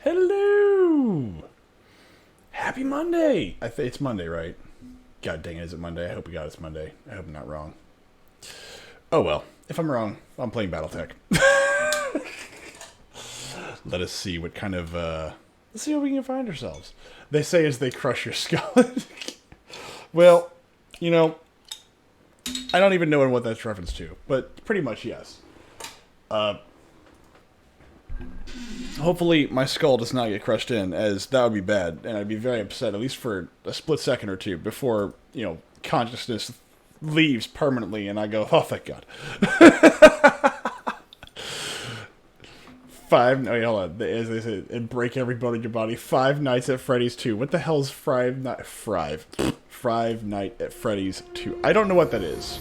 Hello! Happy Monday! It's Monday, right? God dang it, is it Monday? I hope we got it's Monday. I hope I'm not wrong. Oh well, if I'm wrong, I'm playing Battletech. Let us see what kind of, let's see what we can find ourselves. They say as they crush your skull. Well, you know, I don't even know what that's reference to, but pretty much yes. Hopefully my skull does not get crushed in, as that would be bad, and I'd be very upset, at least for a split second or two, before, you know, consciousness leaves permanently, and I go, oh, thank God. Wait, hold on, as they say, and break every bone in your body. Five Nights at Freddy's 2. What the hell is Five Nights at Freddy's 2? I don't know what that is.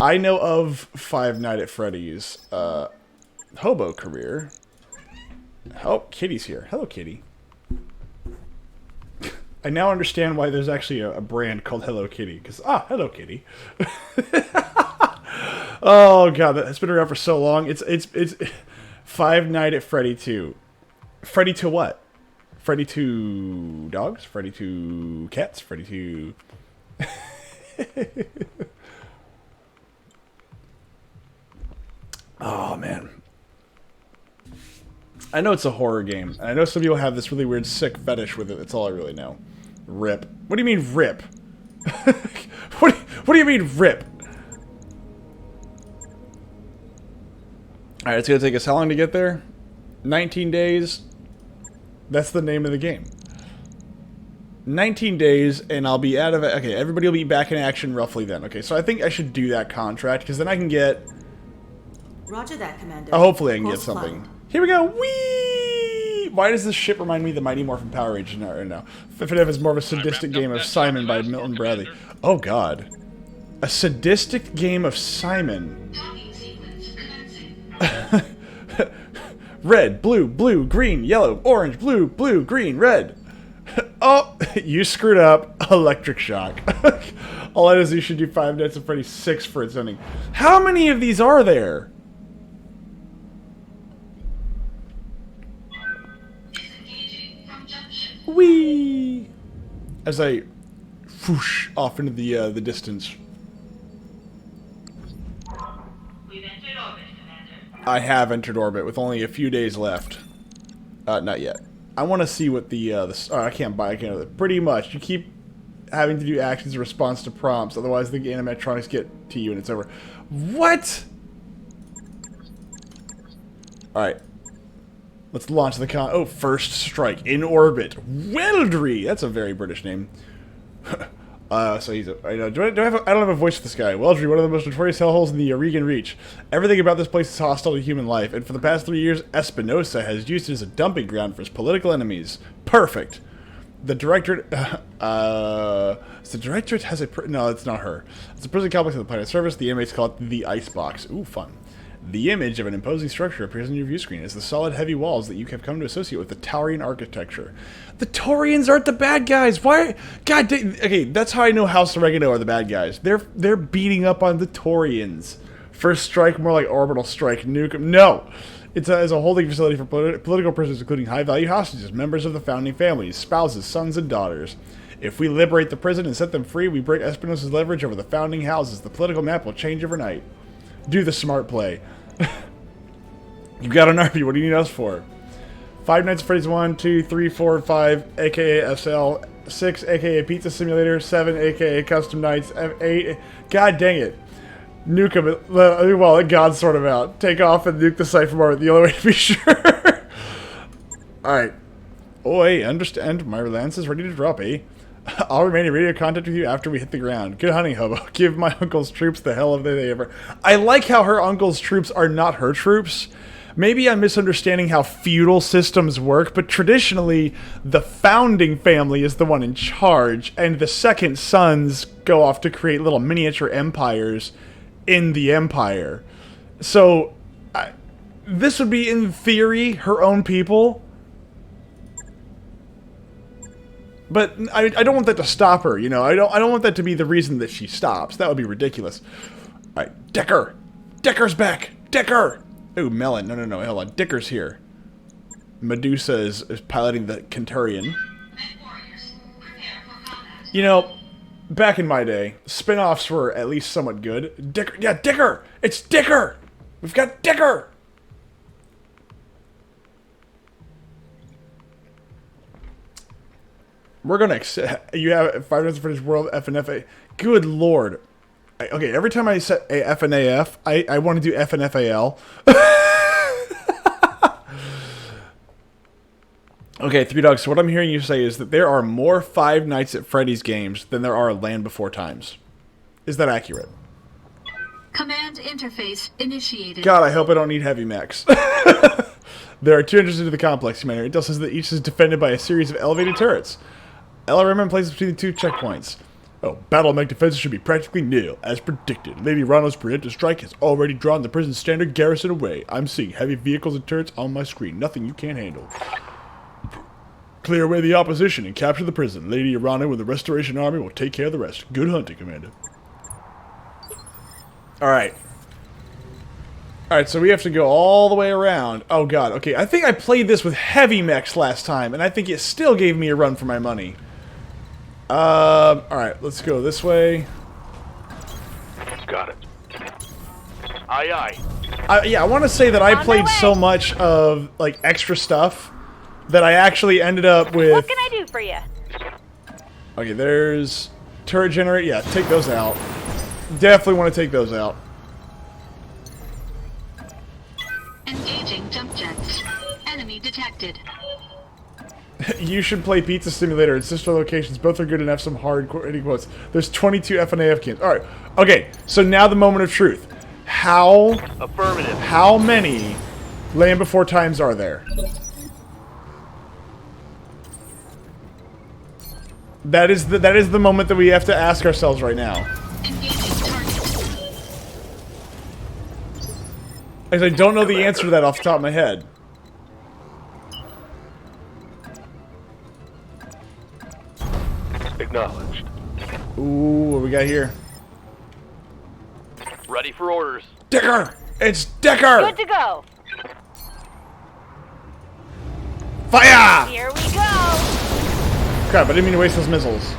I know of Five Nights at Freddy's, hobo career. Oh, Kitty's here. Hello, Kitty. I now understand why there's actually a brand called Hello Kitty. Because, Hello Kitty. Oh, God, that's been around for so long. It's Five Nights at Freddy 2. Freddy to what? Freddy to dogs? Freddy to cats? Freddy to... Oh, man. I know it's a horror game. And I know some people have this really weird sick fetish with it. That's all I really know. Rip. What do you mean, rip? What do you mean, rip? Alright, it's going to take us how long to get there? 19 days. That's the name of the game. 19 days, and I'll be out of it. Okay, everybody will be back in action roughly then. Okay, so I think I should do that contract, because then I can get... Roger that, Commander. Hopefully I can get something. Here we go! Whee! Why does this ship remind me of the Mighty Morphin Power Rangers now? FNF is more of a sadistic game of Simon by Milton Bradley. Oh, God. A sadistic game of Simon. Red, blue, blue, green, yellow, orange, blue, blue, green, red. Oh, you screwed up. Electric shock. All that is, you should do Five Nights at Freddy's 6 for its ending. How many of these are there? Whee! As I whoosh off into the distance. We've entered orbit, Commander. I have entered orbit with only a few days left. Not yet. I want to see what I can't. Pretty much, you keep having to do actions in response to prompts, otherwise the animatronics get to you and it's over. What? Alright. Let's launch the First Strike in orbit. Weldry! That's a very British name. So he's I don't have a voice for this guy. Weldry, one of the most notorious hellholes in the Oregon Reach. Everything about this place is hostile to human life, and for the past 3 years, Espinosa has used it as a dumping ground for his political enemies. Perfect. The directorate, the directorate has no, it's not her. It's a prison complex of the planet surface. The inmates call it the Icebox. Ooh, fun. The image of an imposing structure appears on your view screen as the solid, heavy walls that you have come to associate with the Taurian architecture. The Taurians aren't the bad guys. Why? God, okay, that's how I know House Oregano are the bad guys. They're beating up on the Taurians. First Strike, more like Orbital Strike, nuke 'em. No, it's a holding facility for political prisoners, including high-value hostages, members of the founding families, spouses, sons, and daughters. If we liberate the prison and set them free, we break Espinosa's leverage over the founding houses. The political map will change overnight. Do the smart play. You got an army. What do you need us for? Five Nights at Freddy's 1, 2, 3, 4, 5, aka SL. 6, aka Pizza Simulator. 7, aka Custom Nights. 8, god dang it. Nuke them. Well, God's sort of out. Take off and nuke the site from orbit. The only way to be sure. Alright. Oi, understand. My lance is ready to drop, eh? I'll remain in radio contact with you after we hit the ground. Good hunting, hobo. Give my uncle's troops the hell of they ever... I like how her uncle's troops are not her troops. Maybe I'm misunderstanding how feudal systems work, but traditionally, the founding family is the one in charge, and the second sons go off to create little miniature empires in the empire. So, this would be, in theory, her own people. But I don't want that to stop her, you know. I don't want that to be the reason that she stops. That would be ridiculous. All right, Decker. Decker's back. Decker. Ooh, Melon. No. Hold on. Dicker's here. Medusa is piloting the Kenturian. Men warriors, prepare for combat. You know, back in my day, spin-offs were at least somewhat good. Dicker, yeah, Dicker! It's Dicker! We've got Dicker! We're gonna accept. You have 5 minutes for this world FNFA. Good lord. Okay, every time I set a FNAF, I want to do FNFAL. Okay, Three Dogs, so what I'm hearing you say is that there are more Five Nights at Freddy's games than there are Land Before Times. Is that accurate? Command interface initiated. God, I hope I don't need heavy mechs. There are 2 entrances into the complex, Commander. It says that each is defended by a series of elevated turrets. LRM in places between the 2 checkpoints. Oh, battle mech defenses should be practically nil, as predicted. Lady Ronald's preemptive strike has already drawn the prison's standard garrison away. I'm seeing heavy vehicles and turrets on my screen. Nothing you can't handle. Clear away the opposition and capture the prison. Lady Irana with the Restoration Army will take care of the rest. Good hunting, Commander. Alright. Alright, so we have to go all the way around. Oh god, okay. I think I played this with heavy mechs last time, and I think it still gave me a run for my money. Alright, let's go this way. Got it. Aye, aye. Yeah, I want to say that I played so much of, like, extra stuff that I actually ended up with... What can I do for you? Okay, there's... turret generator. Yeah, take those out. Definitely want to take those out. Engaging jump jets. Enemy detected. You should play Pizza Simulator and Sister Locations. Both are good enough. Some hard hitting quotes. There's 22 FNAF games. Alright. Okay, so now the moment of truth. Affirmative. How many Land Before Times are there? That is the moment that we have to ask ourselves right now. Engaging target. Because I don't know the answer to that off the top of my head. Acknowledged. Ooh, what we got here? Ready for orders. Dicker! It's Dicker! Good to go. Fire! Here we go. Crap, I didn't mean to waste those missiles.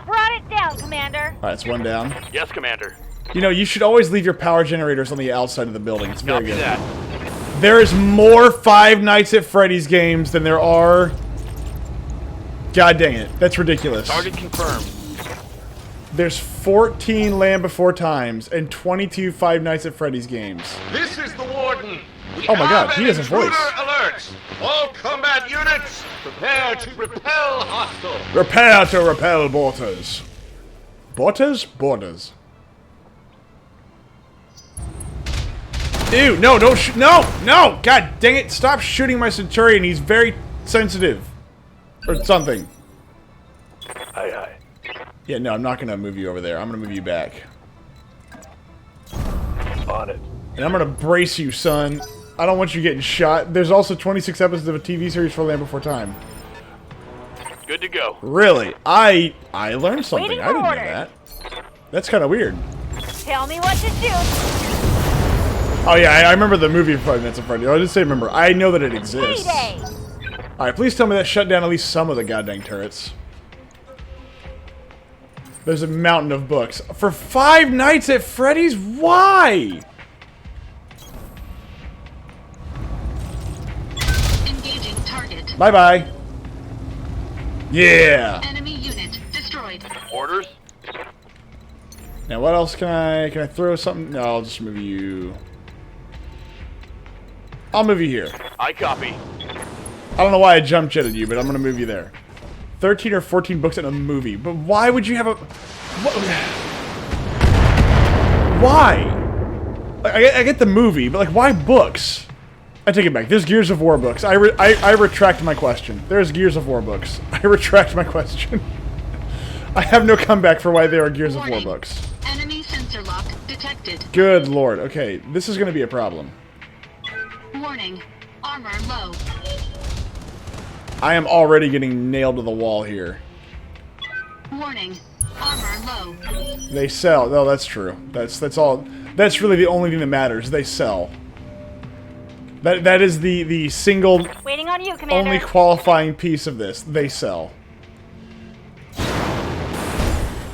Brought it down, Commander. Alright, it's one down. Yes, Commander. You know, you should always leave your power generators on the outside of the building. It's very Copy good. that. There is more Five Nights at Freddy's games than there are... God dang it. That's ridiculous. Target confirmed. There's 14 Land Before Times and 22 Five Nights at Freddy's games. This is the Warden. We Oh my God, have he an has a voice. intruder alert. All combat units, prepare to repel hostile. Prepare to repel boarders. Boarders? Borders. Ew, no, don't shoot. No, no! God dang it, stop shooting my Centurion. He's very sensitive. Or something. Aye, aye. Yeah, no, I'm not going to move you over there. I'm going to move you back. On it. And I'm going to brace you, son. I don't want you getting shot. There's also 26 episodes of a TV series for Land Before Time. Good to go. Really? I learned something. Waiting I didn't know for that. That's kind of weird. Tell me what to shoot. Oh yeah, I remember the movie Five Nights at Freddy's. I didn't say remember. I know that it exists. Payday. Alright, please tell me that shut down at least some of the goddamn turrets. There's a mountain of books. For Five Nights at Freddy's? Why? Engaging target. Bye-bye. Yeah. Enemy unit destroyed. Orders. Now what else can I throw something? No, I'll just move you. I'll move you here. I copy. I don't know why I jump jetted you, but I'm gonna move you there. 13 or 14 books in a movie. But why would you have a... Why? I get the movie, but like, why books? I take it back. There's Gears of War books. I retract my question. There's Gears of War books. I retract my question. I have no comeback for why there are Gears of War Warning. books. Enemy sensor lock detected. Good lord. Okay, this is gonna be a problem. Warning. Armor low. I am already getting nailed to the wall here. Warning. Armor low. They sell. No, that's true. That's all. That's really the only thing that matters. They sell. That is the single Waiting on you, Commander. only qualifying piece of this. They sell.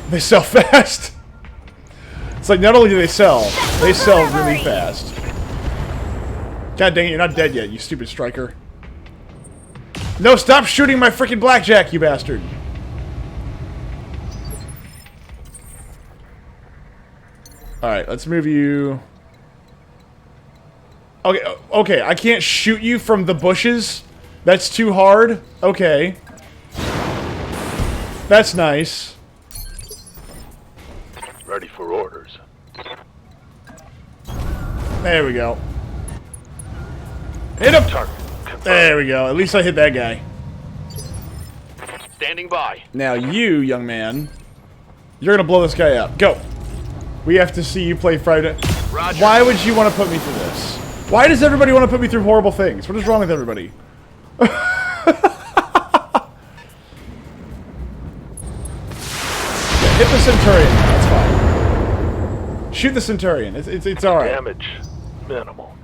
They sell fast. It's like not only do they sell really fast. God dang it, you're not dead yet, you stupid striker. No, stop shooting my freaking blackjack, you bastard. Alright, let's move you. Okay, okay, I can't shoot you from the bushes? That's too hard? Okay. That's nice. Ready for orders. There we go. Hit him! Target confirmed. There we go. At least I hit that guy. Standing by. Now you, young man, you're gonna blow this guy up. Go. We have to see you play Friday. Roger. Why would you want to put me through this? Why does everybody want to put me through horrible things? What is wrong with everybody? Yeah, hit the Centurion. That's fine. Shoot the Centurion. It's all right. Damage minimal.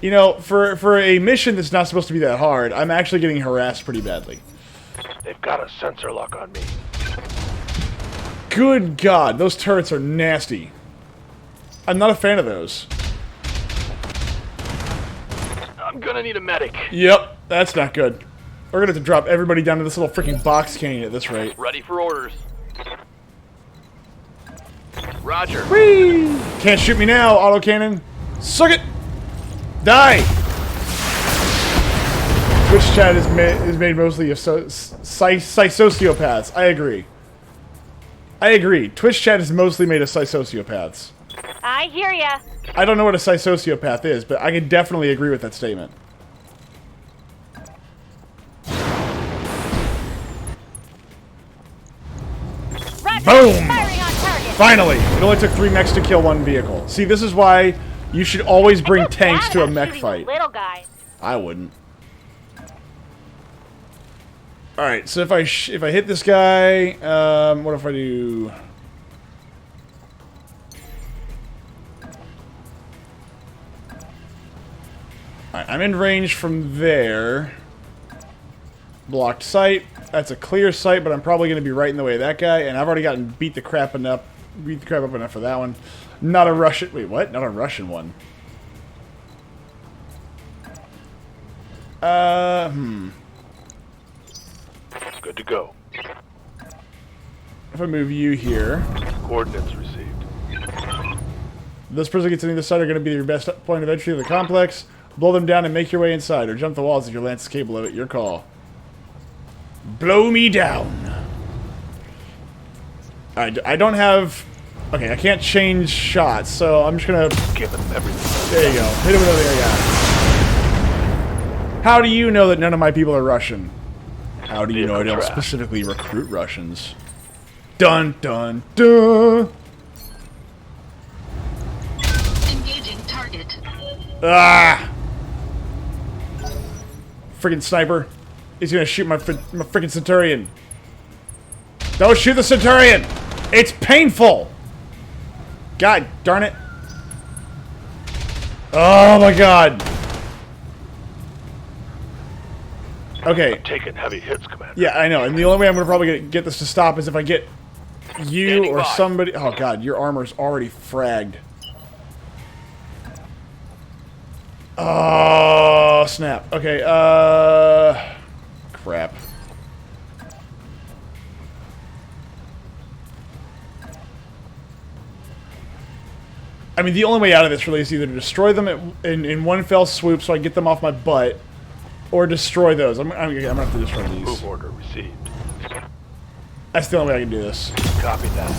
You know, for a mission that's not supposed to be that hard, I'm actually getting harassed pretty badly. They've got a sensor lock on me. Good God, those turrets are nasty. I'm not a fan of those. I'm gonna need a medic. Yep, that's not good. We're gonna have to drop everybody down to this little freaking box canyon at this rate. Ready for orders. Roger. Whee! Can't shoot me now, autocannon. Suck it! Die! Twitch chat is made mostly of sociopaths. I agree. I agree. Twitch chat is mostly made of sociopaths. I hear ya. I don't know what a sociopath is, but I can definitely agree with that statement. Roger. Boom! Firing on target. Finally! It only took 3 mechs to kill 1 vehicle. See, this is why you should always bring tanks to a mech fight. Little guy. I wouldn't. Alright, so if I hit this guy, what if I do... Alright, I'm in range from there. Blocked sight. That's a clear sight, but I'm probably going to be right in the way of that guy, and I've already gotten beat the crap up enough for that one. Not a Russian... Wait, what? Not a Russian one. Good to go. If I move you here... Coordinates received. Those prisoners on either side are going to be your best point of entry to the complex. Blow them down and make your way inside, or jump the walls if your lance is capable of it. Your call. Blow me down. I don't have... Okay, I can't change shots, so I'm just going to... Give them everything. There you go. Hit him with everything I got. How do you know that none of my people are Russian? How do you know I don't specifically recruit Russians? Dun, dun, dun! Engaging target. Ah! Friggin' sniper. He's gonna shoot my friggin' Centurion. Don't shoot the Centurion! It's painful! God darn it. Oh my god. Okay. I'm taking heavy hits, Commander. Yeah, I know. And the only way I'm gonna probably get this to stop is if I get you Standing or by. somebody... Oh god, your armor's already fragged. Oh, snap. Okay, crap. I mean, the only way out of this really is either to destroy them in one fell swoop so I get them off my butt, or destroy those. I'm gonna have to destroy these. Move order received. That's the only way I can do this. Copy that.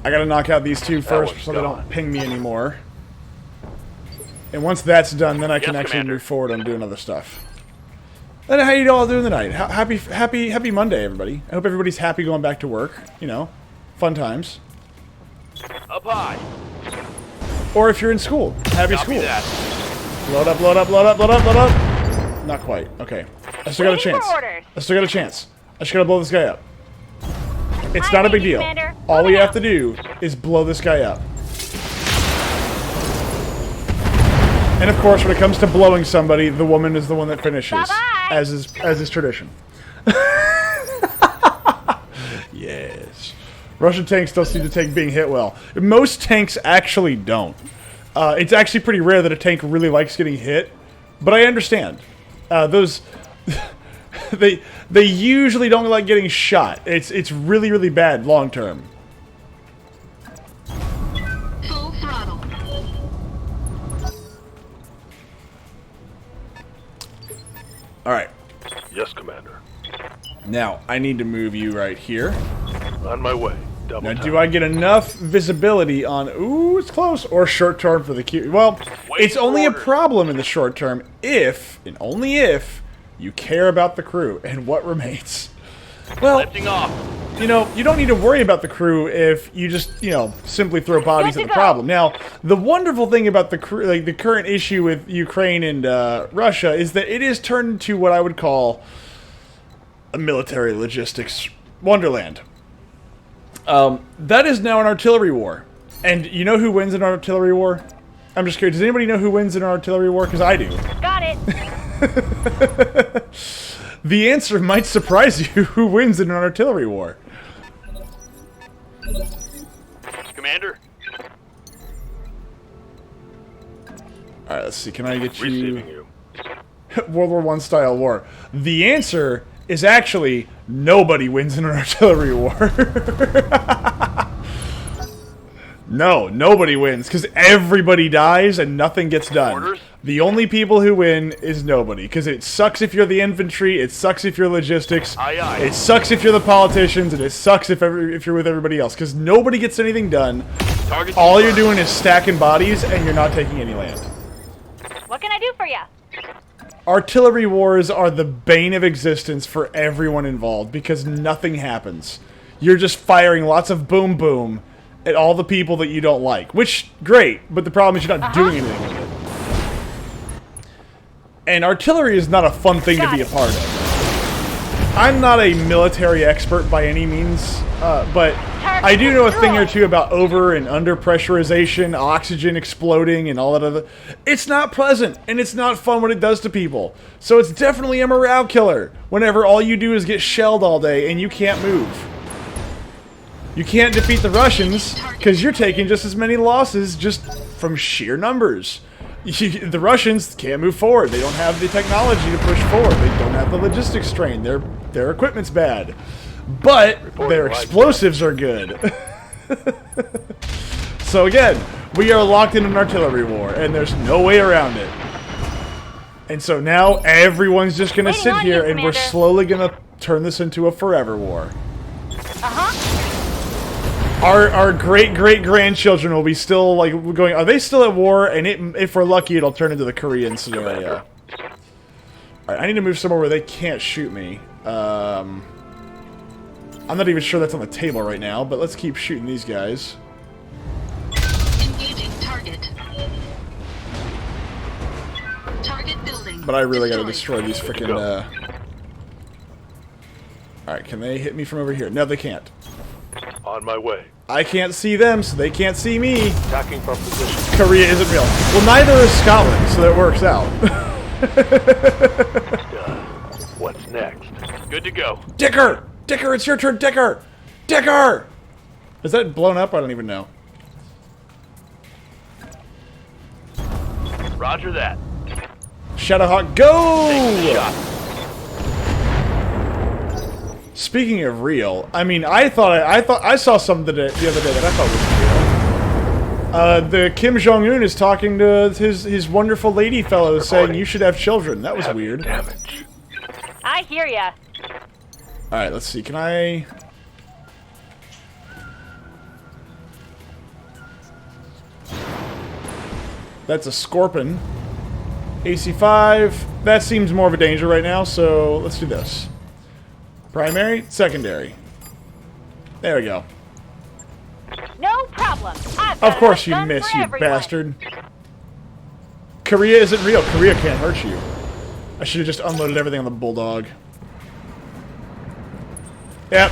I gotta knock out these two first one's so they don't gone. ping me anymore. And once that's done, then I can Yes, actually Commander. move forward and doing other stuff. Then how you all doing tonight? Happy Monday, everybody. I hope everybody's happy going back to work. You know, fun times. Up high. Or if you're in school, happy Copy school. that. Load up, load up, load up, load up, load up. Not quite. Okay. I still got a Waiting for chance. orders. I still got a chance. I just gotta blow this guy up. It's Hi, not a big thank you, deal. Commander. All we Moving have out. to do is blow this guy up. And of course, when it comes to blowing somebody, the woman is the one that finishes, Bye-bye. as is tradition. Yes. Russian tanks don't seem to take being hit well. Most tanks actually don't. It's actually pretty rare that a tank really likes getting hit, but I understand. Those they usually don't like getting shot. It's really bad long term. Full throttle. All right. Yes, Commander. Now I need to move you right here. On my way. Double Now, tap. do I get enough visibility on, ooh, it's close, or short term for the Q? Well, it's only a problem in the short term if, and only if, you care about the crew and what remains. Well, Lifting off. you know, you don't need to worry about the crew if you just, you know, simply throw bodies Good at to the go. problem. Now, the wonderful thing about the crew, like the current issue with Ukraine and Russia, is that it is turned into what I would call a military logistics wonderland. That is now an artillery war. And you know who wins an artillery war? I'm just curious. Does anybody know who wins an artillery war? Because I do. Got it. The answer might surprise you. Who wins in an artillery war? Commander. Alright, let's see. Can I get Receiving you... you. World War I style war. The answer is actually nobody wins in an artillery war. No, nobody wins because everybody dies and nothing gets done. Orders? The only people who win is nobody because it sucks if you're the infantry, it sucks if you're logistics, Aye, aye. it sucks if you're the politicians, and it sucks if you're with everybody else because nobody gets anything done. Target All you're confirmed. doing is stacking bodies and you're not taking any land. What can I do for you? Artillery wars are the bane of existence for everyone involved because nothing happens. You're just firing lots of boom boom at all the people that you don't like. Which, great, but the problem is you're not doing anything with it. And artillery is not a fun thing to be a part of. I'm not a military expert by any means, but I do know a thing or two about over and under pressurization, oxygen exploding, and all that other... It's not pleasant, and it's not fun what it does to people. So it's definitely a morale killer whenever all you do is get shelled all day and you can't move. You can't defeat the Russians because you're taking just as many losses just from sheer numbers. The Russians can't move forward. They don't have the technology to push forward. They don't have the logistics strain. Their equipment's bad. But their explosives are good. So again, we are locked in an artillery war, and there's no way around it. And so now everyone's just going to Waiting sit on here, you, and we're Commander. slowly going to turn this into a forever war. Uh-huh. Our great-great-grandchildren will be still, like, going, are they still at war? And if we're lucky, it'll turn into the Korean scenario. Alright, I need to move somewhere where they can't shoot me. I'm not even sure that's on the table right now, but let's keep shooting these guys. Engaging target. Target building. But I really gotta Destroyed. destroy these frickin', Alright, can they hit me from over here? No, they can't. On my way. I can't see them, so they can't see me. Attacking from position. Korea isn't real. Well, neither is Scotland, so that works out. What's next? Good to go. Dicker! Dicker, it's your turn, Dicker! Dicker! Is that blown up? I don't even know. Roger that. Shadowhawk, go! Take the shot. Speaking of real, I mean, I thought I saw something the other day that I thought was real. The Kim Jong-un is talking to his wonderful lady fellow saying you should have children. That was Heavy weird. damage. I hear ya. Alright, let's see. Can I... That's a Scorpion. AC5. That seems more of a danger right now, so let's do this. Primary, secondary. There we go. No problem. I've got Of course enough you guns miss, for you everyone. bastard. Korea isn't real. Korea can't hurt you. I should have just unloaded everything on the Bulldog. Yep,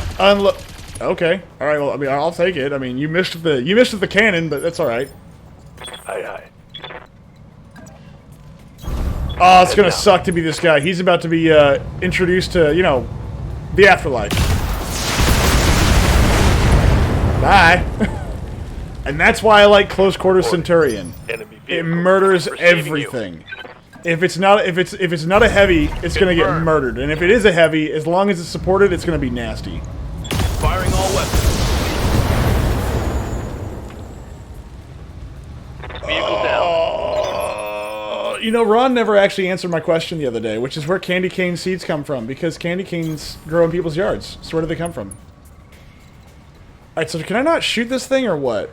Okay. All right. Well, I mean, I'll take it. I mean, you missed with the cannon, but that's all right. Aye, aye. Oh, it's gonna suck to be this guy. He's about to be introduced to, you know, the afterlife. Bye. And that's why I like close quarters Centurion. Enemy It vehicle. murders Receiving you. everything. If it's not a heavy, it's gonna get Confirmed. murdered. And if it is a heavy, as long as it's supported, it's gonna be nasty. Firing all weapons. Vehicle down. You know, Ron never actually answered my question the other day, which is where candy cane seeds come from, because candy canes grow in people's yards. So where do they come from? Alright, so can I not shoot this thing or what?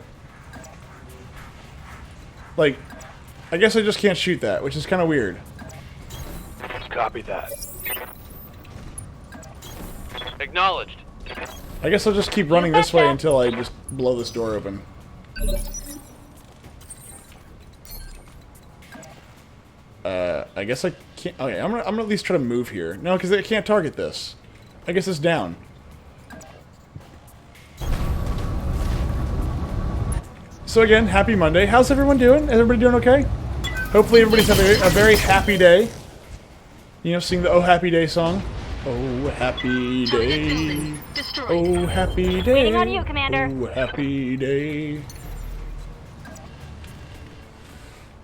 Like, I guess I just can't shoot that, which is kind of weird. Copy that. Acknowledged. I guess I'll just keep running this way until I just blow this door open. I guess I can't... Okay, I'm gonna at least try to move here. No, because I can't target this. I guess it's down. So again, happy Monday. How's everyone doing? Is everybody doing okay? Hopefully everybody's having a very happy day. You know, sing the Oh Happy Day song. Oh happy Target day. building destroyed. Oh happy day. Waiting on you, Commander. Oh happy day.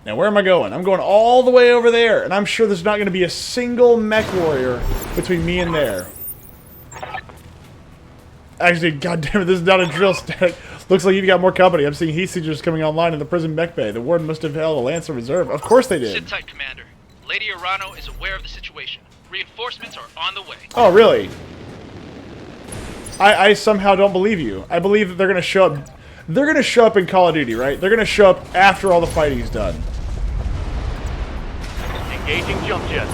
Now where am I going? I'm going all the way over there, and I'm sure there's not going to be a single mech warrior between me and there. Actually, goddammit, this is not a drill stack. Looks like you've got more company. I'm seeing heat seekers coming online in the prison mech bay. The warden must have held a Lancer reserve. Of course they did. Sit tight, Commander. Lady Arano is aware of the situation. Reinforcements are on the way. Oh, really? I somehow don't believe you. I believe that they're going to show up. They're going to show up in Call of Duty, right? They're going to show up after all the fighting's done. Engaging jump jet.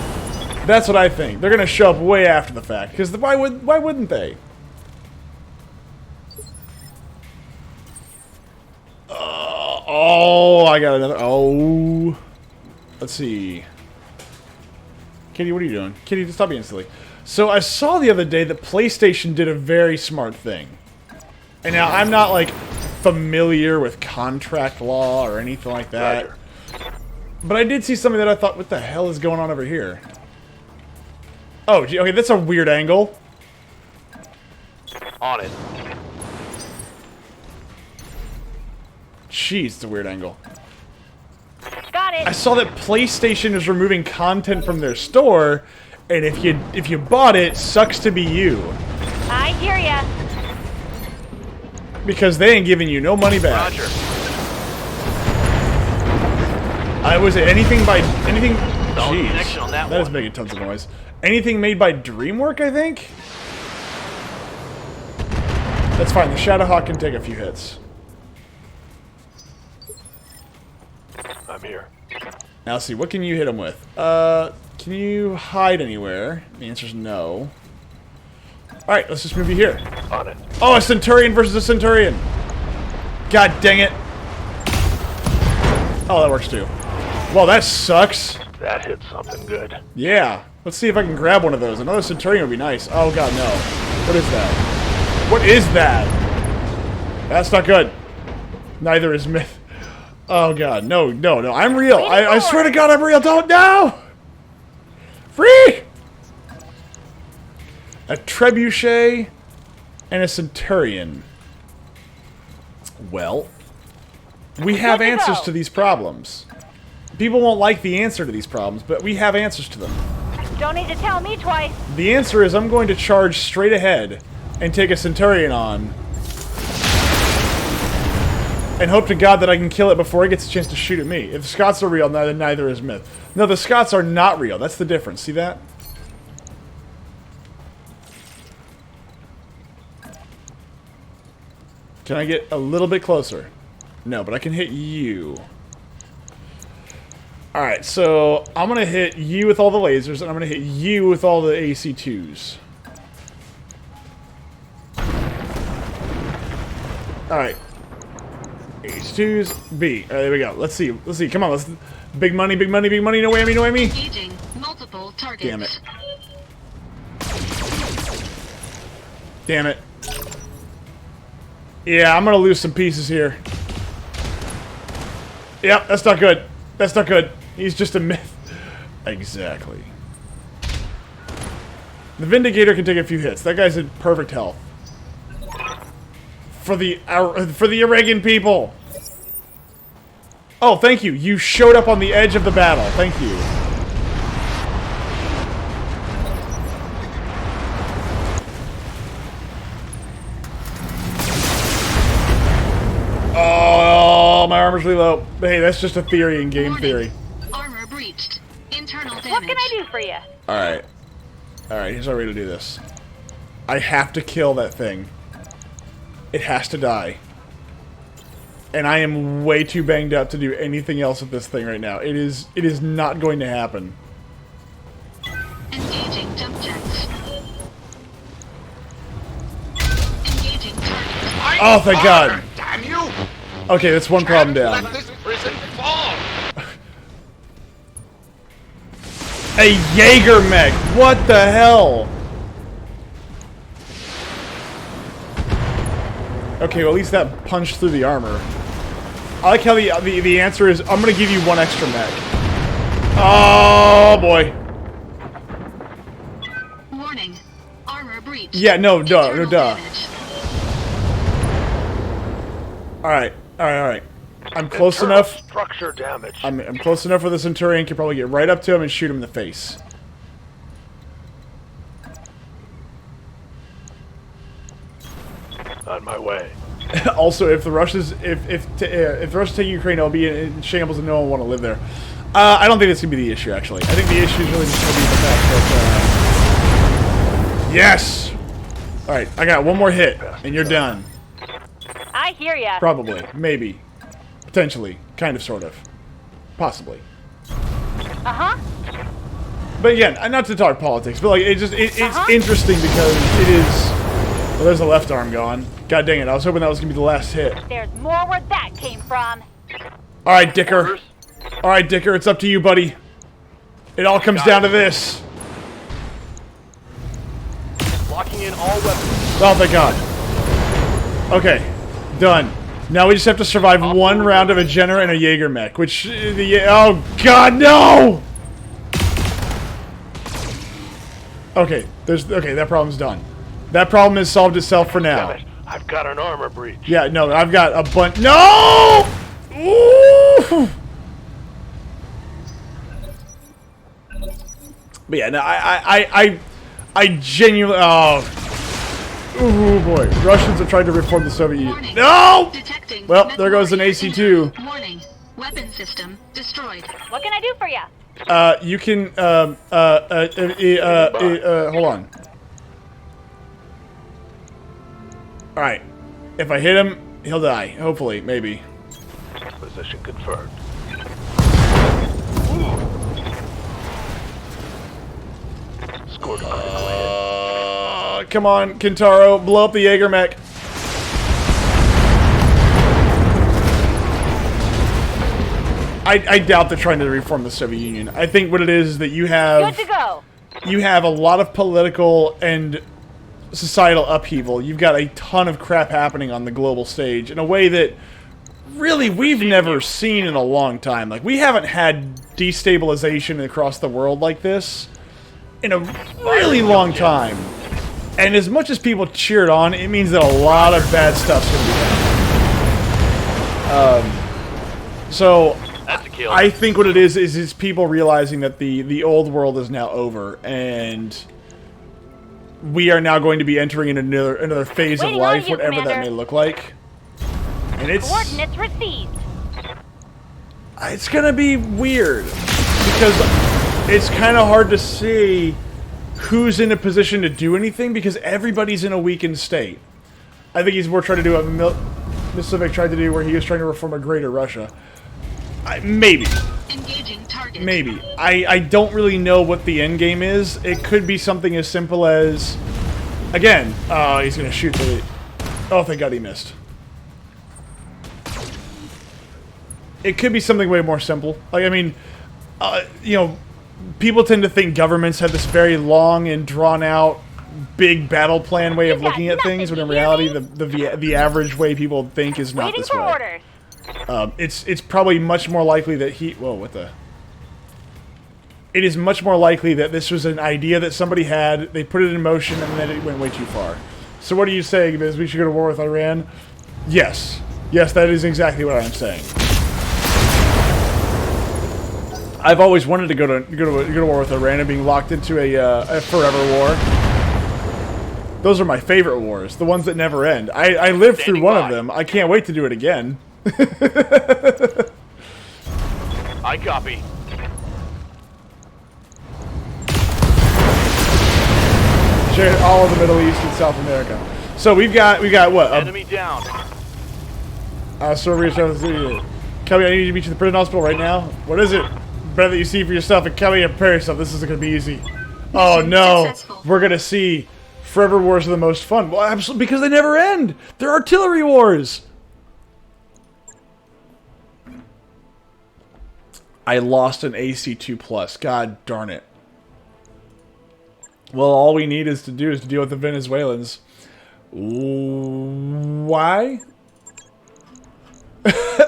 That's what I think. They're going to show up way after the fact. Because why wouldn't they? Oh, I got another. Oh. Let's see. Kitty, what are you doing? Kitty, stop being silly. So I saw the other day that PlayStation did a very smart thing. And now I'm not, like, familiar with contract law or anything like that. Roger. But I did see something that I thought, what the hell is going on over here? Oh, gee, okay, that's a weird angle. On it. Jeez, it's a weird angle. Got it. I saw that PlayStation is removing content from their store, and if you bought it, sucks to be you. I hear ya. Because they ain't giving you no money back. Roger. Was it anything by anything? Solid Jeez, connection on that that is one. making tons of noise. Anything made by DreamWorks, I think. That's fine. The Shadowhawk can take a few hits. I'm here. Now let's see. What can you hit him with? Can you hide anywhere? The answer's no. All right, let's just move you here. On it. Oh, a Centurion versus a Centurion. God dang it. Oh, that works too. Well, that sucks. That hit something good. Yeah. Let's see if I can grab one of those. Another Centurion would be nice. Oh, God, no. What is that? What is that? That's not good. Neither is Myth. Oh, God. No, no, no. I'm real. I swear to God, I'm real. Don't. No! Free! A Trebuchet and a Centurion. Well, we have Good to answers go. to these problems. People won't like the answer to these problems, but we have answers to them. Don't need to tell me twice. The answer is I'm going to charge straight ahead and take a Centurion on. And hope to God that I can kill it before it gets a chance to shoot at me. If the Scots are real, neither is Myth. No, the Scots are not real. That's the difference. See that? Can I get a little bit closer? No, but I can hit you. Alright, so I'm going to hit you with all the lasers, and I'm going to hit you with all the AC-2s. Alright. AC-2s, B. Alright, there we go. Let's see. Let's see. Come on. Let's. Big money, big money, big money. No whammy, no whammy. Engaging multiple targets. Damn it. Damn it. Yeah, I'm gonna lose some pieces here. Yep, that's not good. That's not good. He's just a myth. Exactly. The Vindicator can take a few hits. That guy's in perfect health. For the Aragon people. Oh, thank you. You showed up on the edge of the battle. Thank you. Oh, my armor's really low. Hey, that's just a theory in game theory. Armor breached. Internal damage. What can I do for you? Alright. Alright, here's our way to do this. I have to kill that thing. It has to die. And I am way too banged up to do anything else with this thing right now. It is not going to happen. Engaging jump jets. Engaging target. Oh, thank God. Damn you! Okay, that's one problem down. Let this prison fall! A Jaeger mech! What the hell? Okay, well at least that punched through the armor. I like how the answer is, I'm gonna give you one extra mech. Oh boy. Warning. Armor breached. Yeah, no, duh, no, Internal duh. damage. Alright, alright. I'm close Internal enough. Structure damage. I'm close enough where the Centurion can probably get right up to him and shoot him in the face. On my way. Also, if the Russians, if the Russians take Ukraine, it'll be in shambles and no one will want to live there. I don't think that's gonna be the issue. Actually, I think the issue is really just gonna be the fact that. Yes. All right, I got one more hit, and you're done. I hear ya. Probably, maybe, potentially, kind of, sort of, possibly. Uh-huh. But again, not to talk politics, but like it's interesting because it is. Well, there's the left arm gone. God dang it! I was hoping that was gonna be the last hit. There's more where that came from. All right, Dicker. Orders? All right, Dicker. It's up to you, buddy. It all comes down to this. Locking in all weapons. Oh, thank God. Okay, done. Now we just have to survive one round of a Jenner and a Jaeger mech, which oh God, no! Okay, that problem's done. That problem has solved itself for now. Damn it. I've got an armor breach. Yeah, no, I've got a bunch. No! Ooh! But yeah, no, I genuinely. Oh. Ooh, boy. Russians have tried to reform the Soviet Union. Warning. No! Detecting Well, there goes an warrior AC-2. injury. Warning. Weapon system destroyed. What can I do for you? You can, hold on. Alright. If I hit him, he'll die. Hopefully, maybe. Position confirmed. Scored critically. Come on, Kintaro, blow up the Jaeger mech. I doubt they're trying to reform the Soviet Union. I think what it is that you have... Good to go. You have a lot of political and societal upheaval. You've got a ton of crap happening on the global stage in a way that really we've never seen in a long time. Like, we haven't had destabilization across the world like this in a really long time. And as much as people cheered on, it means that a lot of bad stuff's going to be done. So... That's a kill. I think what it is people realizing that the old world is now over, and we are now going to be entering in another phase of Waiting on life, you, whatever that Commander. may look like. And Coordinates received. it's gonna be weird because it's kind of hard to see who's in a position to do anything because everybody's in a weakened state. I think he's more trying to do what Milosevic tried to do, where he was trying to reform a greater Russia. Maybe. Engaging target. Maybe. I don't really know what the end game is. It could be something as simple as... Again, he's going to shoot the... Oh, thank God he missed. It could be something way more simple. Like, I mean, you know, people tend to think governments have this very long and drawn-out big battle plan way of You got looking at things, when in nothing, you hear reality, the average way people think is not Waiting this for way. orders. It's probably much more likely that he. Whoa, what the? It is much more likely that this was an idea that somebody had, they put it in motion, and then it went way too far. So what are you saying, Biz? We should go to war with Iran? Yes. Yes, that is exactly what I'm saying. I've always wanted to go to war with Iran and being locked into a forever war. Those are my favorite wars, the ones that never end. I lived through one of them. I can't wait to do it again. I copy. All of the Middle East and South America. So we got what? Enemy down. So we're gonna Kelly, I need you to meet you at the prison hospital right now. What is it? Better that you see for yourself, and Kelly, prepare yourself. This isn't gonna be easy. Oh no, successful. we're gonna see forever wars are the most fun. Well, absolutely, because they never end. They're artillery wars. I lost an AC2+. God darn it. Well, all we need is to deal with the Venezuelans. Why?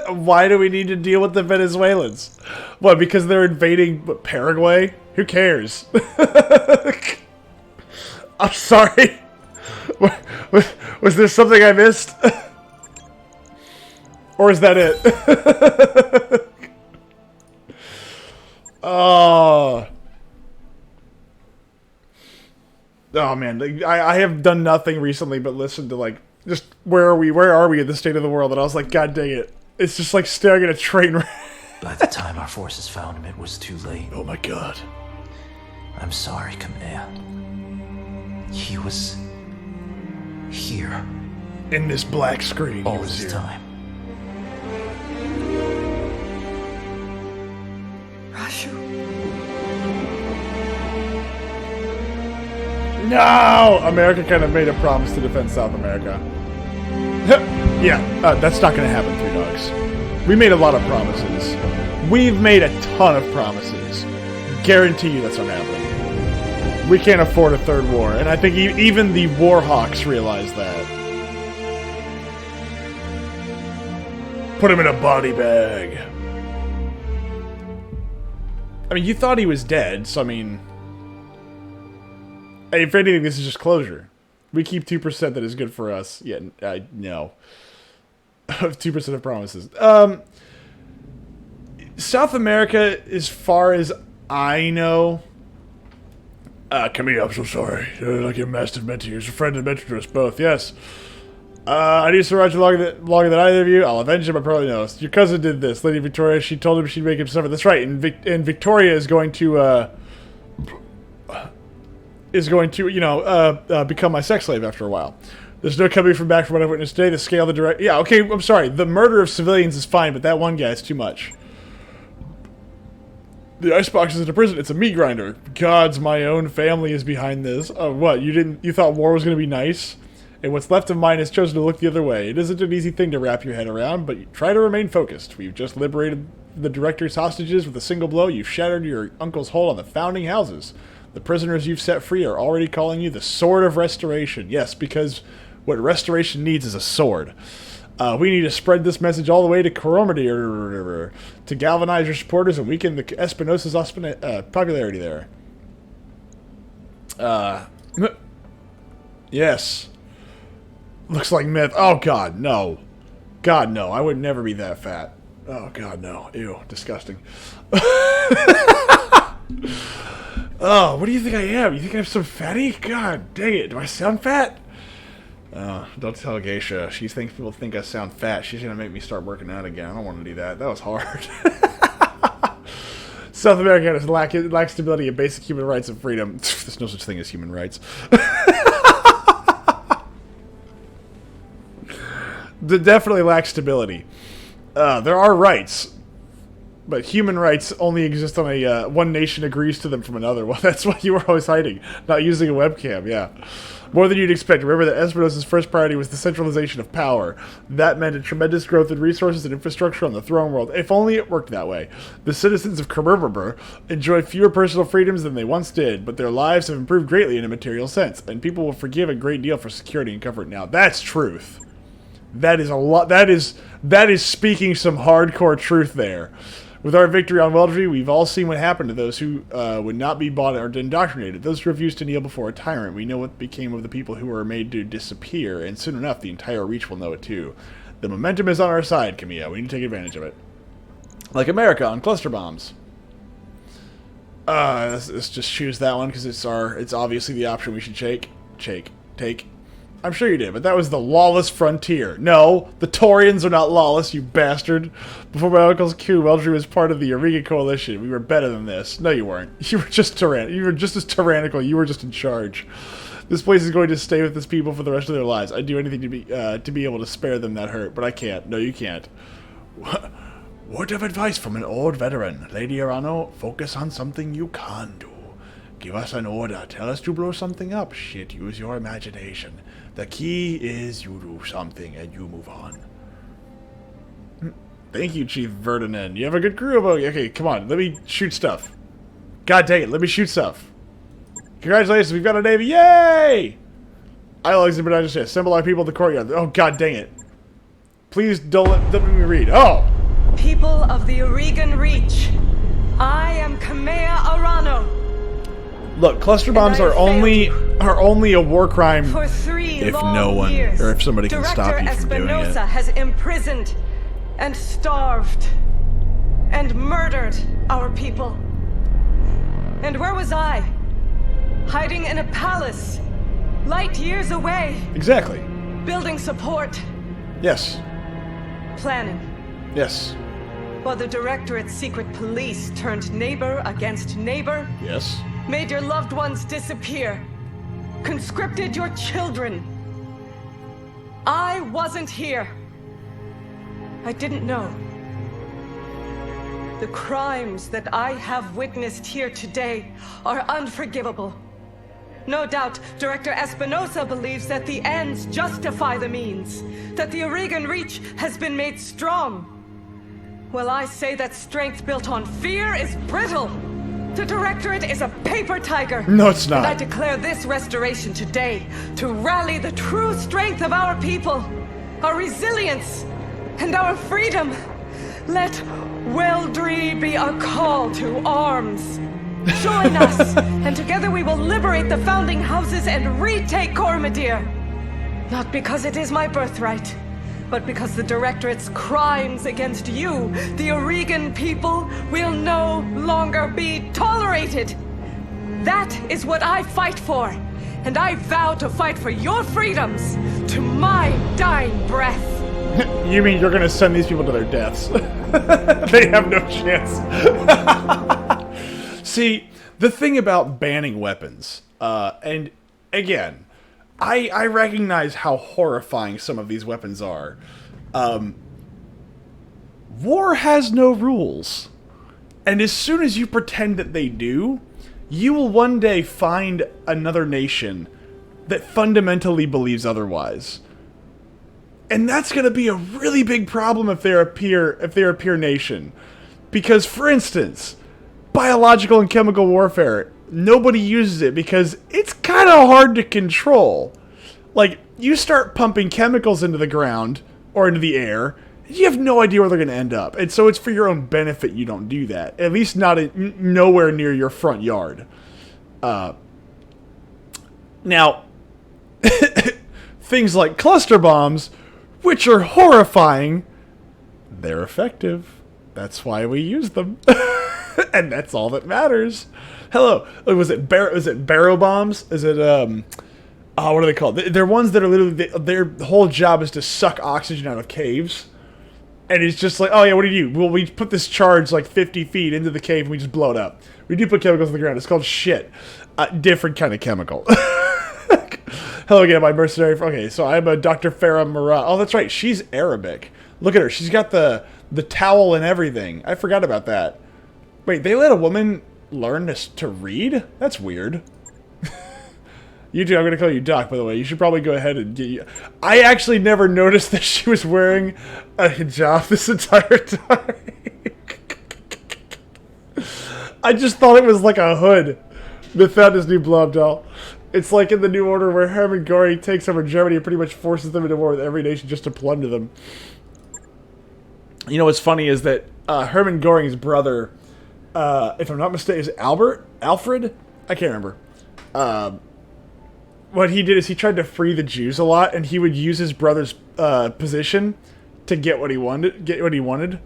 Why do we need to deal with the Venezuelans? What, because they're invading Paraguay? Who cares? I'm sorry. Was there something I missed? Or is that it? Oh... Oh man, I have done nothing recently but listen to like just where are we in the state of the world, and I was like, God dang it, it's just like staring at a train wreck. By the time our forces found him, it was too late. Oh my God. I'm sorry, Commander. He was here In this black screen, all he was this here. time. No! America kind of made a promise to defend South America. Yeah, that's not going to happen, Three Dogs. We made a lot of promises. We've made a ton of promises. Guarantee you that's not happening. We can't afford a third war, and I think even the war hawks realize that. Put him in a body bag. I mean, you thought he was dead, so I mean... Hey, if anything, this is just closure. We keep 2% that is good for us. Yeah, no. 2% of promises. South America, as far as I know... Camille, I'm so sorry. Like your master mentor. You're a friend and mentor to us both, yes. I need Sriracha longer than either of you. I'll avenge him, I probably know. Your cousin did this. Lady Victoria, she told him she'd make him suffer. That's right, and Victoria is going to, become my sex slave after a while. There's no coming from back from what I've witnessed today. The scale, the direct... Yeah, okay, I'm sorry. The murder of civilians is fine, but that one guy is too much. The icebox isn't a prison, it's a meat grinder. Gods, my own family is behind this. Oh, what? You thought war was going to be nice? And what's left of mine has chosen to look the other way. It isn't an easy thing to wrap your head around, but try to remain focused. We've just liberated the director's hostages with a single blow. You've shattered your uncle's hold on the founding houses. The prisoners you've set free are already calling you the Sword of Restoration. Yes, because what restoration needs is a sword. We need to spread this message all the way to Coromandel to galvanize your supporters and weaken the Espinosa's popularity there. Yes. Looks like myth. Oh, God, no. God, no. I would never be that fat. Oh, God, no. Ew, disgusting. Oh, what do you think I am? You think I'm some fatty? God dang it. Do I sound fat? Don't tell Geisha. She thinks people think I sound fat. She's gonna make me start working out again. I don't want to do that. That was hard. South America has lacks stability and basic human rights and freedom. There's no such thing as human rights. They definitely lack stability. There are rights. But human rights only exist on a one nation agrees to them from another. Well, that's why you were always hiding, not using a webcam. Yeah, more than you'd expect. Remember that Espinosa's first priority was the centralization of power. That meant a tremendous growth in resources and infrastructure on the throne world. If only it worked that way. The citizens of Kerberbur enjoy fewer personal freedoms than they once did, but their lives have improved greatly in a material sense, and people will forgive a great deal for security and comfort now. That's truth. That is a lot. That is speaking some hardcore truth there. With our victory on Weldry, we've all seen what happened to those who would not be bought or indoctrinated. Those who refused to kneel before a tyrant. We know what became of the people who were made to disappear, and soon enough the entire Reach will know it too. The momentum is on our side, Camilla. We need to take advantage of it. Like America on cluster bombs. Let's just choose that one because it's obviously the option we should take. I'm sure you did, but that was the lawless frontier. No, the Taurians are not lawless, you bastard. Before my uncle's coup, Weldry was part of the Eureka Coalition. We were better than this. No, you weren't. You were just You were just as tyrannical. You were just in charge. This place is going to stay with its people for the rest of their lives. I'd do anything to be able to spare them that hurt, but I can't. No, you can't. Word of advice from an old veteran. Lady Arano, focus on something you can do. Give us an order. Tell us to blow something up. Shit, use your imagination. The key is you do something and you move on. Thank you, Chief Verdinen. You have a good crew. Okay, come on. Let me shoot stuff. God dang it. Let me shoot stuff. Congratulations. We've got a navy. Yay! I'll assemble our people in the courtyard. Oh, god dang it. Please don't let me read. Oh! People of the Oregon Reach, I am Kamea Arano. Look, cluster bombs are only a war crime For 3 if long no one years, or if somebody can stop you from doing Espinosa it. has imprisoned and starved and murdered our people. And where was I? Hiding in a palace, light years away. Exactly. Building support. Yes. Planning. Yes. While the Directorate's secret police turned neighbor against neighbor. Yes. Made your loved ones disappear. Conscripted your children. I wasn't here. I didn't know. The crimes that I have witnessed here today are unforgivable. No doubt, Director Espinosa believes that the ends justify the means, that the Oregon Reach has been made strong. Well, I say that strength built on fear is brittle. The Directorate is a paper tiger. No, it's not. And I declare this restoration today to rally the true strength of our people, our resilience, and our freedom. Let Weldry be a call to arms. Join us, and together we will liberate the founding houses and retake Cormadir. Not because it is my birthright, but because the Directorate's crimes against you, the Oregon people, will no longer be tolerated. That is what I fight for, and I vow to fight for your freedoms to my dying breath. You mean you're gonna send these people to their deaths? They have no chance. See, the thing about banning weapons, and again, I recognize how horrifying some of these weapons are. War has no rules. And as soon as you pretend that they do, you will one day find another nation that fundamentally believes otherwise. And that's going to be a really big problem if they're a peer nation. Because, for instance, biological and chemical warfare, nobody uses it because it's kind of hard to control. Like, you start pumping chemicals into the ground or into the air, you have no idea where they're going to end up. And so it's for your own benefit you don't do that. At least not nowhere near your front yard. Now, things like cluster bombs, which are horrifying, they're effective. That's why we use them. And that's all that matters. Hello. Was it barrow bombs? Is it, what are they called? They're ones that are literally, their whole job is to suck oxygen out of caves. And it's just like, oh yeah, what do you do? Well, we put this charge like 50 feet into the cave and we just blow it up. We do put chemicals on the ground. It's called shit. Different kind of chemical. Hello again, my mercenary. Okay, so I'm a Dr. Farah Murat. Oh, that's right. She's Arabic. Look at her. She's got the towel and everything. I forgot about that. Wait, they let a woman learn to read? That's weird. You two, I'm going to call you Doc, by the way. You should probably go ahead and get you... I actually never noticed that she was wearing a hijab this entire time. I just thought it was like a hood that found his new blow doll. It's like in the New Order where Hermann Goring takes over Germany and pretty much forces them into war with every nation just to plunder them. You know what's funny is that Hermann Goring's brother, if I'm not mistaken, is Alfred? I can't remember. What he did is he tried to free the Jews a lot, and he would use his brother's position to get what he wanted.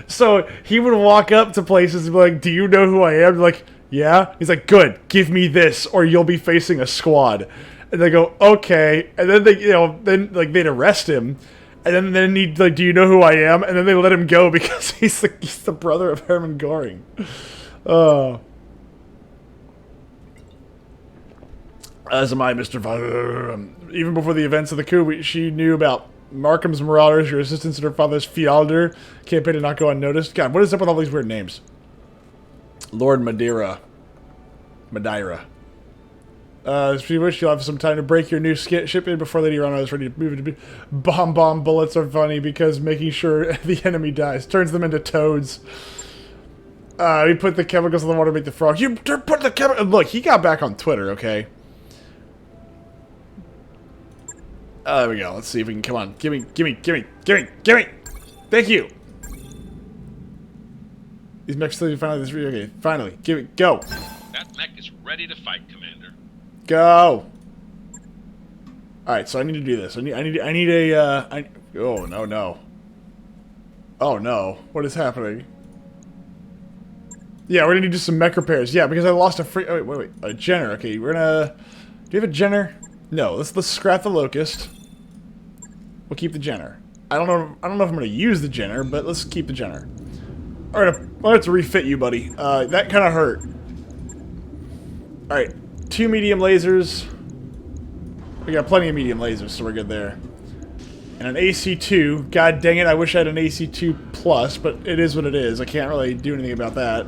So he would walk up to places and be like, "Do you know who I am?" Like, "Yeah." He's like, "Good, give me this, or you'll be facing a squad." And they go, "Okay." And then they'd arrest him, and then he'd like, "Do you know who I am?" And then they let him go because he's the brother of Hermann Goring. As am I, Mr. Even before the events of the coup, she knew about Markham's Marauders, your assistance in her father's Fialder campaign did not go unnoticed. God, what is up with all these weird names? Lord Madeira. If you wish, you'll have some time to break your new ship in before Lady Rana is ready to move into... Bomb bullets are funny because making sure the enemy dies turns them into toads. We put the chemicals in the water to make the frog. You put the chemical... Look, he got back on Twitter, okay? There we go. Let's see if we can... Come on. Gimme. Thank you. These mechs still finally this video. Okay, finally. Go. That mech is ready to fight, Commander. Go. Alright, so I need to do this. I need a, oh, no. Oh, no. What is happening? Yeah, we're gonna need just some mech repairs. Yeah, because I lost a free... Oh, wait. A Jenner. Okay, we're gonna... Do you have a Jenner? No, let's scrap the Locust. We'll keep the Jenner. I don't know if I'm gonna use the Jenner, but let's keep the Jenner. Alright, I'll have to refit you, buddy. That kind of hurt. Alright, 2 medium lasers. We got plenty of medium lasers, so we're good there. And an AC2. God dang it, I wish I had an AC2 plus, but it is what it is. I can't really do anything about that.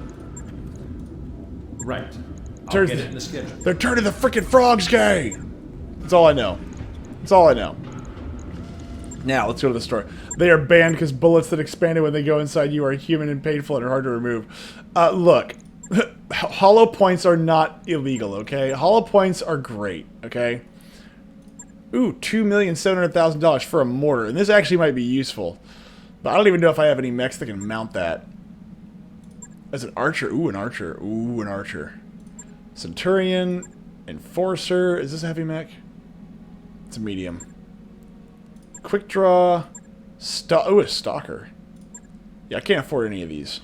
Right. I'll get it in the schedule. They're turning the freaking frogs gay! That's all I know. That's all I know. Now, let's go to the store. They are banned because bullets that expanded when they go inside you are human and painful and are hard to remove. Look. Hollow points are not illegal, okay? Hollow points are great, okay? Ooh, $2,700,000 for a mortar. And this actually might be useful. But I don't even know if I have any mechs that can mount that. As an archer. Ooh, an archer. Ooh, an archer. Centurion. Enforcer. Is this a heavy mech? It's a medium. Quick draw. Ooh, a stalker. Yeah, I can't afford any of these.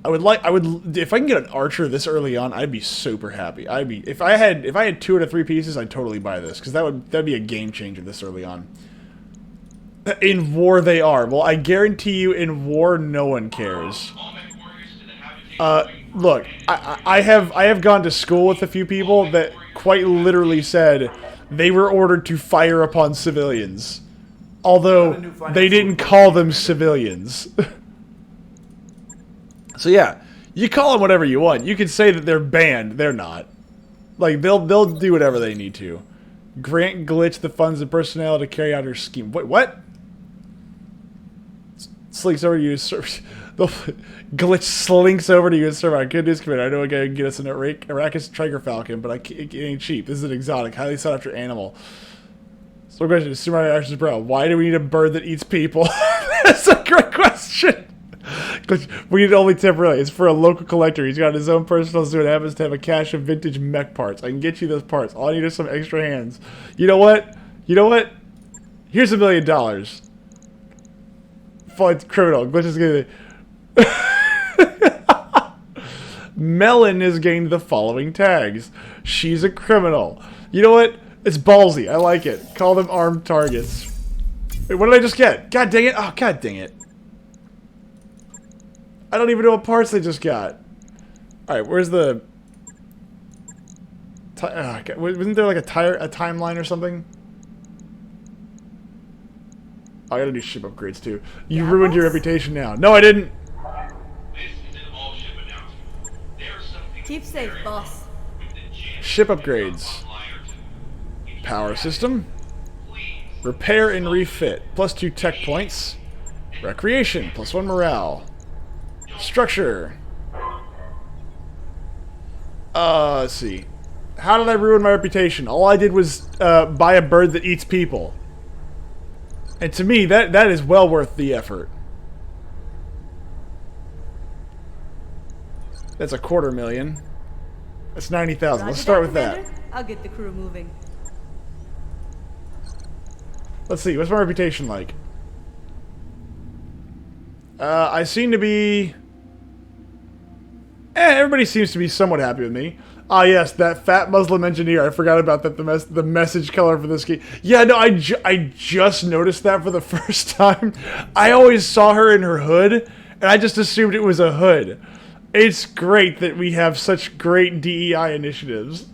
If I can get an archer this early on, I'd be super happy. If I had 2 out of 3 pieces, I'd totally buy this because that'd be a game changer this early on. In war they are. Well, I guarantee you, in war no one cares. Look, I have gone to school with a few people that quite literally said they were ordered to fire upon civilians, although they didn't call them civilians. So yeah, you call them whatever you want. You can say that they're banned. They're not. Like they'll do whatever they need to. Grant Glitch the funds and personnel to carry out her scheme. Wait, what? Slinks over to you. Glitch slinks over to you and serve. Good news, Commander. I know a guy can get us an Arrakis Tiger Falcon, but it ain't cheap. This is an exotic, highly sought after animal. So, question: Summary actions, bro. Why do we need a bird that eats people? That's a great question. We need only temporarily. It's for a local collector. He's got his own personal zoo and happens to have a cache of vintage mech parts. I can get you those parts. All I need is some extra hands. You know what? Here's $1 million. Fun criminal. Glitch is gonna... Melon has gained the following tags. She's a criminal. You know what? It's ballsy. I like it. Call them armed targets. Wait, what did I just get? God dang it. Oh, god dang it. I don't even know what parts they just got. Alright, where's the... wasn't there like a timeline or something? I gotta do ship upgrades too. You ruined your reputation now. No, I didn't. Keep safe, boss. Ship upgrades. Power system. Repair and refit. +2 tech points. Recreation. +1 morale. Structure. Let's see. How did I ruin my reputation? All I did was buy a bird that eats people. And to me, that is well worth the effort. That's $250,000. That's 90,000. Let's start with that. I'll get the crew moving. Let's see. What's my reputation like? I seem to be... everybody seems to be somewhat happy with me. Ah, yes, that fat Muslim engineer. I forgot about that. The message color for this game. Yeah, no, I just noticed that for the first time. I always saw her in her hood, and I just assumed it was a hood. It's great that we have such great DEI initiatives.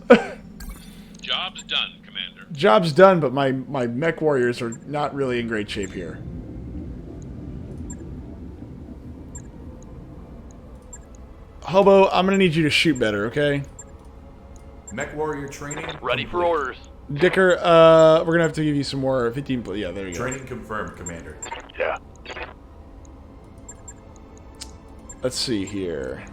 Job's done, Commander. Job's done, but my mech warriors are not really in great shape here. Hobo, I'm gonna need you to shoot better, okay? Mech warrior training. Ready for complete. orders. Dicker, we're gonna have to give you some more 15. Yeah, there you go. Training confirmed, Commander. Yeah. Let's see here.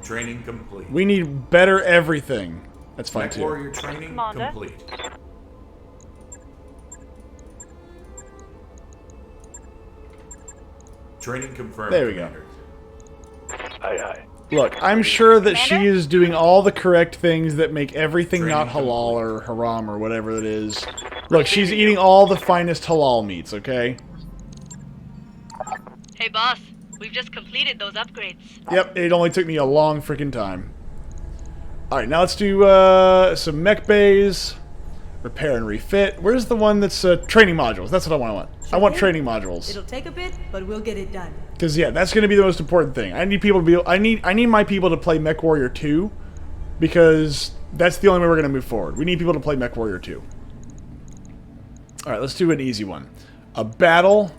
Training complete. We need better everything. That's fine Mech too. warrior training Commander. complete. Training confirmed. There we go. Commander. Aye, aye. Look, I'm sure that she Commander? is doing all the correct things that make everything Training not halal or haram or whatever it is. Look, she's eating all the finest halal meats, okay? Hey boss, we've just completed those upgrades. Yep, it only took me a long freaking time. Alright, now let's do some mech bays. Repair and refit. Where's the one that's training modules? That's what I want. I want training modules. It'll take a bit, but we'll get it done. Because yeah, that's going to be the most important thing. I need people to be. I need my people to play Mech Warrior 2, because that's the only way we're going to move forward. We need people to play Mech Warrior 2. All right, let's do an easy one. A battle,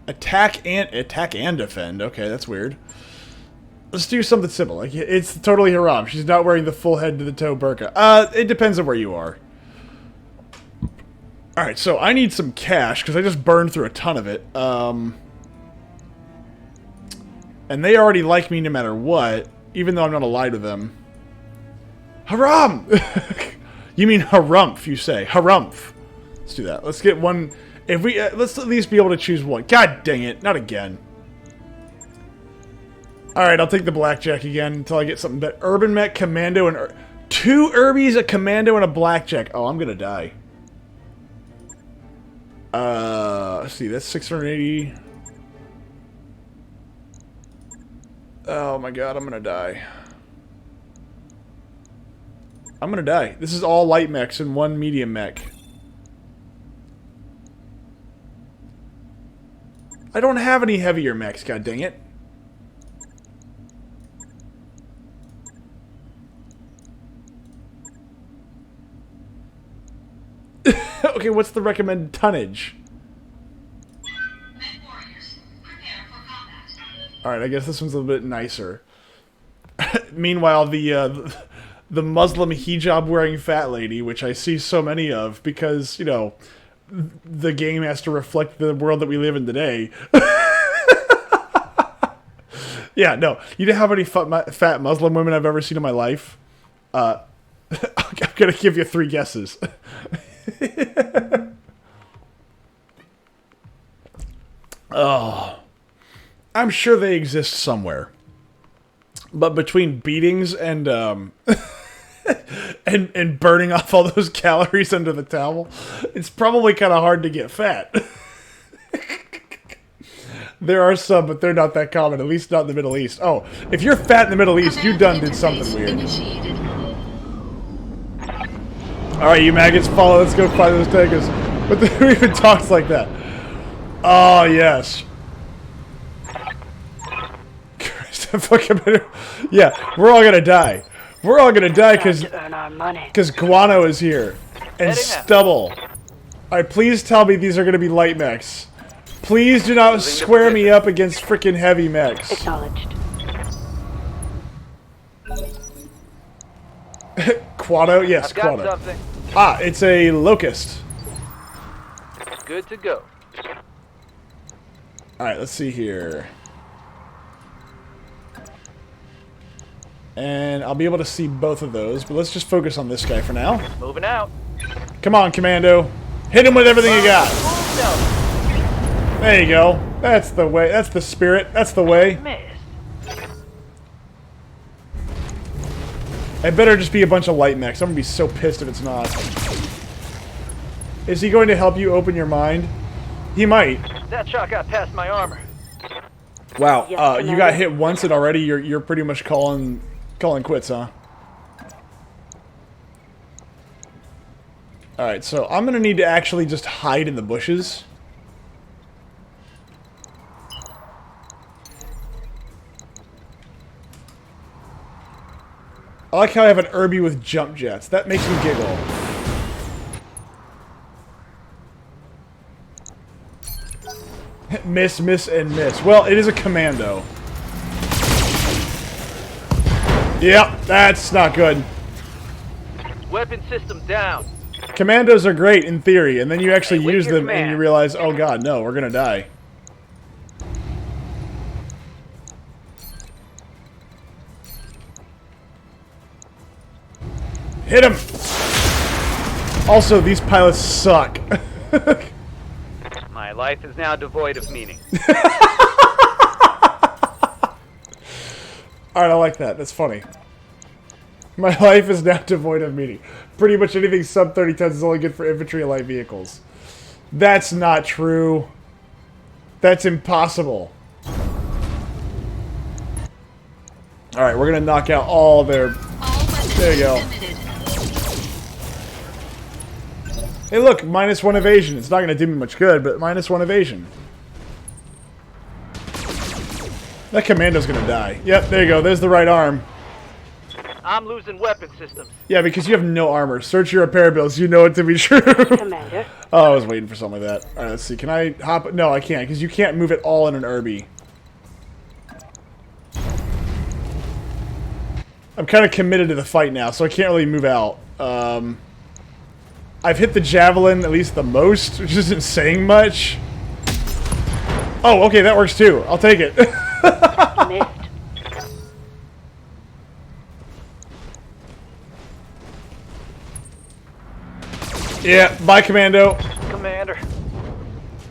attack and defend. Okay, that's weird. Let's do something simple. Like, it's totally haram. She's not wearing the full head to the toe burqa. It depends on where you are. Alright, so I need some cash, because I just burned through a ton of it. And they already like me no matter what, even though I'm not allied with them. Haram! You mean harumph, you say. Harumph. Let's do that. Let's get one... If we... let's at least be able to choose one. God dang it. Not again. Alright, I'll take the blackjack again until I get something better. Urban Mech, Commando, and... Two Urbies, a Commando, and a blackjack. Oh, I'm gonna die. Let's see, that's 680. Oh my god, I'm gonna die. I'm gonna die. This is all light mechs and one medium mech. I don't have any heavier mechs, god dang it. Okay, what's the recommended tonnage? Alright, I guess this one's a little bit nicer. Meanwhile, the Muslim hijab-wearing fat lady, which I see so many of, because, you know, the game has to reflect the world that we live in today. Yeah, no. You know how many fat Muslim women I've ever seen in my life? I'm gonna give you 3 guesses. Oh, I'm sure they exist somewhere, but between beatings and and burning off all those calories under the towel, it's probably kind of hard to get fat. There are some, but they're not that common, at least not in the Middle East. Oh, if you're fat in the Middle East, you done did something weird. Alright, you maggots, follow. Let's go find those tankers. But who even talks like that? Oh, yes. Yeah, we're all gonna die. We're all gonna die because Guano is here. And Stubble. Alright, please tell me these are going to be light mechs. Please do not square me up against freaking heavy mechs. Acknowledged. Quado? Yes, I've got Quado. something. Ah, it's a Locust. Good to go. Alright, let's see here. And I'll be able to see both of those, but let's just focus on this guy for now. Moving out. Come on, Commando. Hit him with everything you got. There you go. That's the way. That's the spirit. That's the way. It better just be a bunch of light mechs. I'm gonna be so pissed if it's not. Is he going to help you open your mind? He might. That shot got past my armor. Wow. You got hit once and already you're pretty much calling quits, huh? Alright, so I'm gonna need to actually just hide in the bushes. I like how I have an Irby with jump jets. That makes me giggle. Miss, miss, and miss. Well, it is a commando. Yep, that's not good. Weapon system down. Commandos are great in theory, and then you actually Hey, wait use your them and command. you realize, oh god, no, we're gonna die. Hit him! Also, these pilots suck. My life is now devoid of meaning. Alright, I like that. That's funny. My life is now devoid of meaning. Pretty much anything sub 30 tons is only good for infantry and light vehicles. That's not true. That's impossible. Alright, we're gonna knock out all their... There you go. Hey look, -1 evasion. It's not gonna do me much good, but -1 evasion. That commando's gonna die. Yep, there you go. There's the right arm. I'm losing weapon systems. Yeah, because you have no armor. Search your repair bills. You know it to be true. Commander. Oh, I was waiting for something like that. Alright, let's see. Can I hop? No, I can't, because you can't move it all in an Irby. I'm kind of committed to the fight now, so I can't really move out. I've hit the javelin at least the most, which isn't saying much. Oh, okay, that works too. I'll take it. Missed. Yeah, bye, Commando. Commander,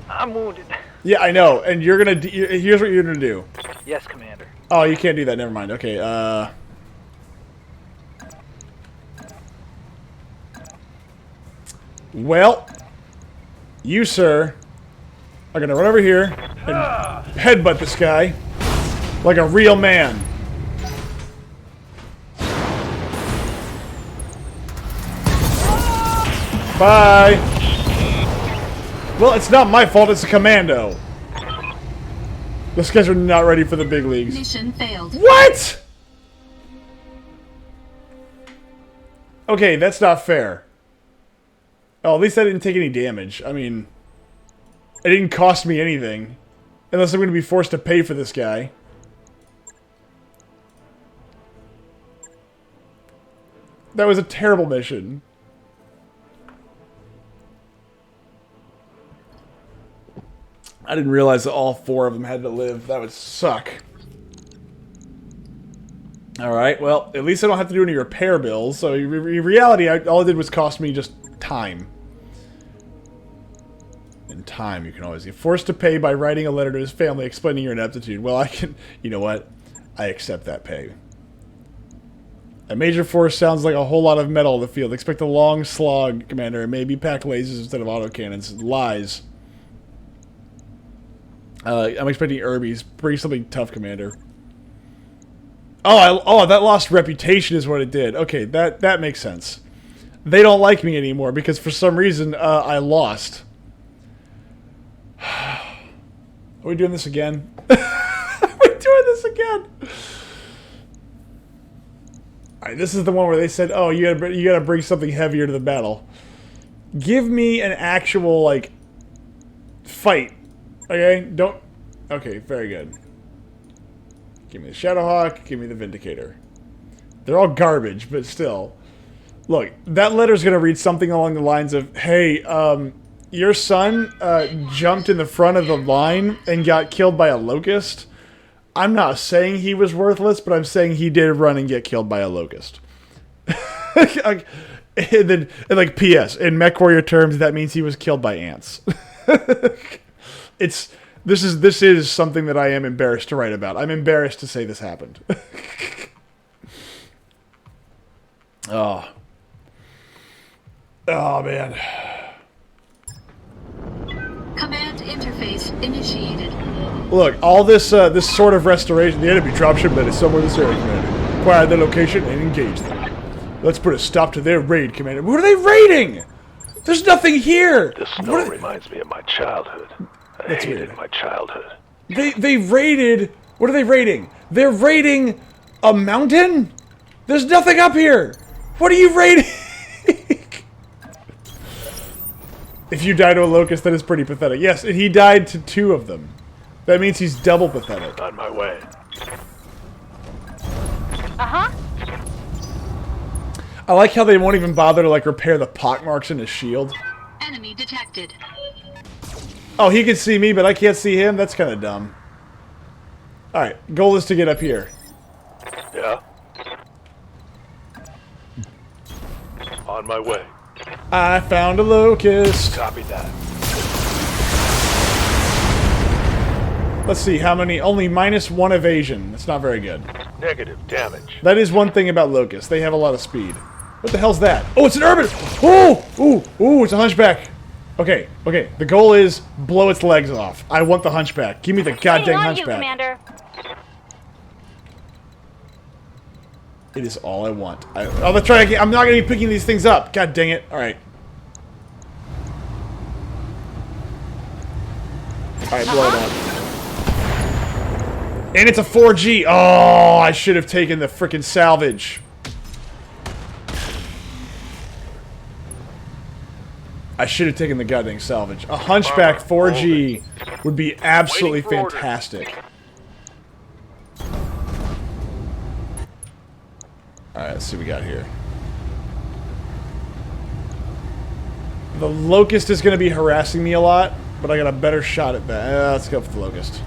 I'm wounded. Yeah, I know, and you're gonna... Here's what you're gonna do. Yes, Commander. Oh, you can't do that. Never mind. Okay, well, you, sir, are gonna run over here and headbutt this guy like a real man. Bye. Well, it's not my fault. It's a commando. Those guys are not ready for the big leagues. Mission failed. What? Okay, that's not fair. Oh, at least I didn't take any damage. I mean, it didn't cost me anything. Unless I'm going to be forced to pay for this guy. That was a terrible mission. I didn't realize that all 4 of them had to live. That would suck. Alright, well, at least I don't have to do any repair bills. So in reality, all it did was cost me just time. And time you can always get forced to pay by writing a letter to his family explaining your ineptitude. Well, I can... You know what? I accept that pay. A major force sounds like a whole lot of metal in the field. Expect a long slog, Commander. It may be packed lasers instead of autocannons. Lies. I'm expecting Irby's. Bring something tough, Commander. Oh, that lost reputation is what it did. Okay, that makes sense. They don't like me anymore because for some reason I lost. Are we doing this again? Are we doing this again? Alright, this is the one where they said, "Oh, you gotta bring something heavier to the battle." Give me an actual, like, fight. Okay? Don't... Okay, very good. Give me the Shadowhawk, give me the Vindicator. They're all garbage, but still. Look, that letter's gonna read something along the lines of, hey, your son jumped in the front of the line and got killed by a locust. I'm not saying he was worthless, but I'm saying he did run and get killed by a locust. And like, P.S. In MechWarrior terms, that means he was killed by ants. This is something that I am embarrassed to write about. I'm embarrassed to say this happened. Oh. Oh, man. Command interface initiated. Look, all this this sort of restoration, the enemy dropship that is somewhere in this area, Commander. Acquire their location and engage them. Let's put a stop to their raid, Commander. What are they raiding? There's nothing here. This snow reminds me of my childhood. I hated my childhood. They raided... What are they raiding? They're raiding a mountain? There's nothing up here. What are you raiding? If you die to a locust, that is pretty pathetic. Yes, and he died to 2 of them. That means he's double pathetic. On my way. Uh-huh. I like how they won't even bother to, like, repair the pockmarks in his shield. Enemy detected. Oh, he can see me, but I can't see him? That's kind of dumb. Alright, goal is to get up here. Yeah. On my way. I found a locust. Copy that. Let's see, how many? Only -1 evasion. That's not very good. Negative damage. That is one thing about locusts. They have a lot of speed. What the hell's that? Oh, it's an urban! Oh! Ooh, it's a hunchback. Okay, okay. The goal is blow its legs off. I want the hunchback. Give me the goddamn hunchback. You, Commander. It is all I want. Oh, let's try again. I'm not going to be picking these things up. God dang it. Alright. Alright, blow it up. And it's a 4G. Oh, I should have taken the frickin' salvage. I should have taken the goddamn salvage. A hunchback 4G would be absolutely fantastic. Alright, let's see what we got here. The locust is going to be harassing me a lot, but I got a better shot at that. Let's go for the locust.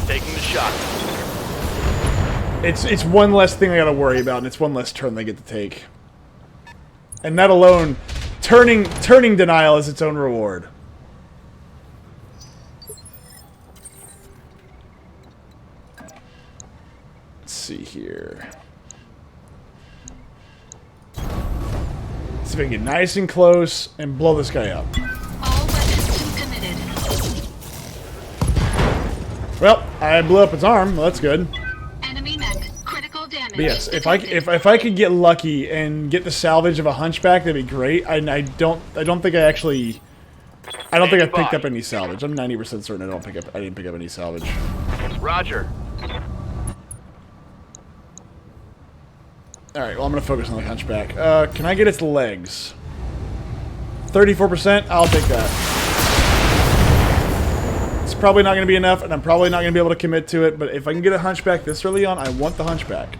Taking the shot. It's one less thing I got to worry about, and it's one less turn they get to take. And that alone, turning denial is its own reward. Let's see here. See if I can get nice and close and blow this guy up. All weapons committed. Well, I blew up its arm. Well, that's good. Enemy mech. Critical damage. But yes, if I could get lucky and get the salvage of a hunchback, that'd be great. I don't think I actually. I don't think I picked up any salvage. I'm 90% certain I didn't pick up any salvage. Roger. Alright, well, I'm going to focus on the hunchback. Can I get its legs? 34%? I'll take that. It's probably not going to be enough, and I'm probably not going to be able to commit to it, but if I can get a hunchback this early on, I want the hunchback.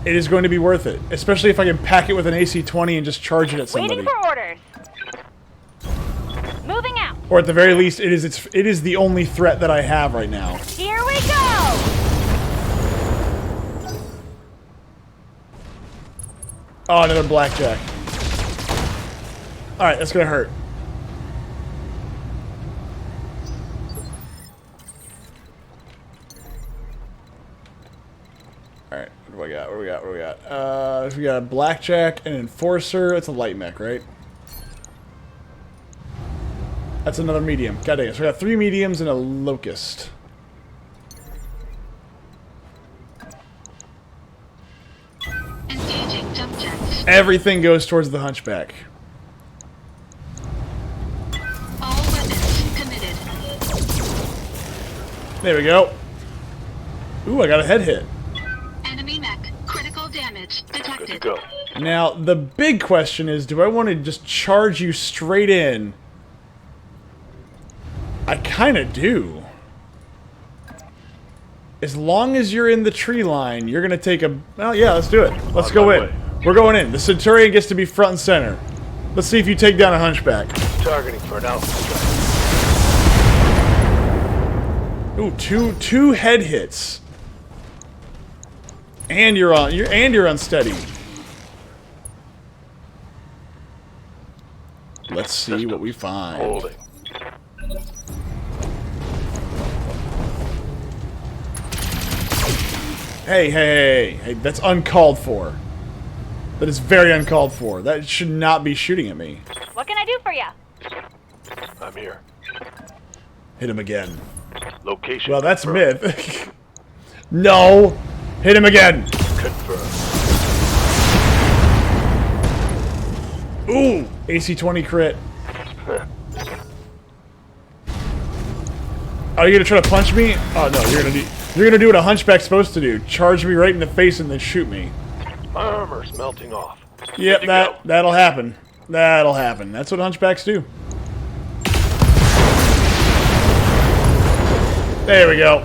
It is going to be worth it, especially if I can pack it with an AC-20 and just charge it at somebody. Waiting for orders. Moving out. Or at the very least, it is the only threat that I have right now. Here we go. Oh, another blackjack. Alright, that's gonna hurt. Alright, what do I got? What do we got? What do we got? We got a blackjack, an enforcer. It's a light mech, right? That's another medium. God dang it. So we got 3 mediums and a locust. Engaging jump jets. Everything goes towards the hunchback. All weapons committed. There we go. Ooh, I got a head hit. Enemy mech. Critical damage detected. Good to go. Now, the big question is, do I want to just charge you straight in? I kind of do. As long as you're in the tree line, you're going to take a... Well, yeah, let's do it. Let's go in. We're going in. The Centurion gets to be front and center. Let's see if you take down a hunchback. Targeting for an alpha strike. Ooh, two head hits. And you're unsteady. Let's see what we find. Holding. Hey, that's uncalled for. That is very uncalled for. That should not be shooting at me. What can I do for you? I'm here. Hit him again. Location. Well, that's confirmed. myth. No! Hit him again! Confirmed. Ooh! AC-20 crit. Are you gonna try to punch me? Oh no, you're gonna do what a hunchback's supposed to do. Charge me right in the face and then shoot me. My armor's melting off. Yep, that'll happen. That'll happen. That's what hunchbacks do. There we go.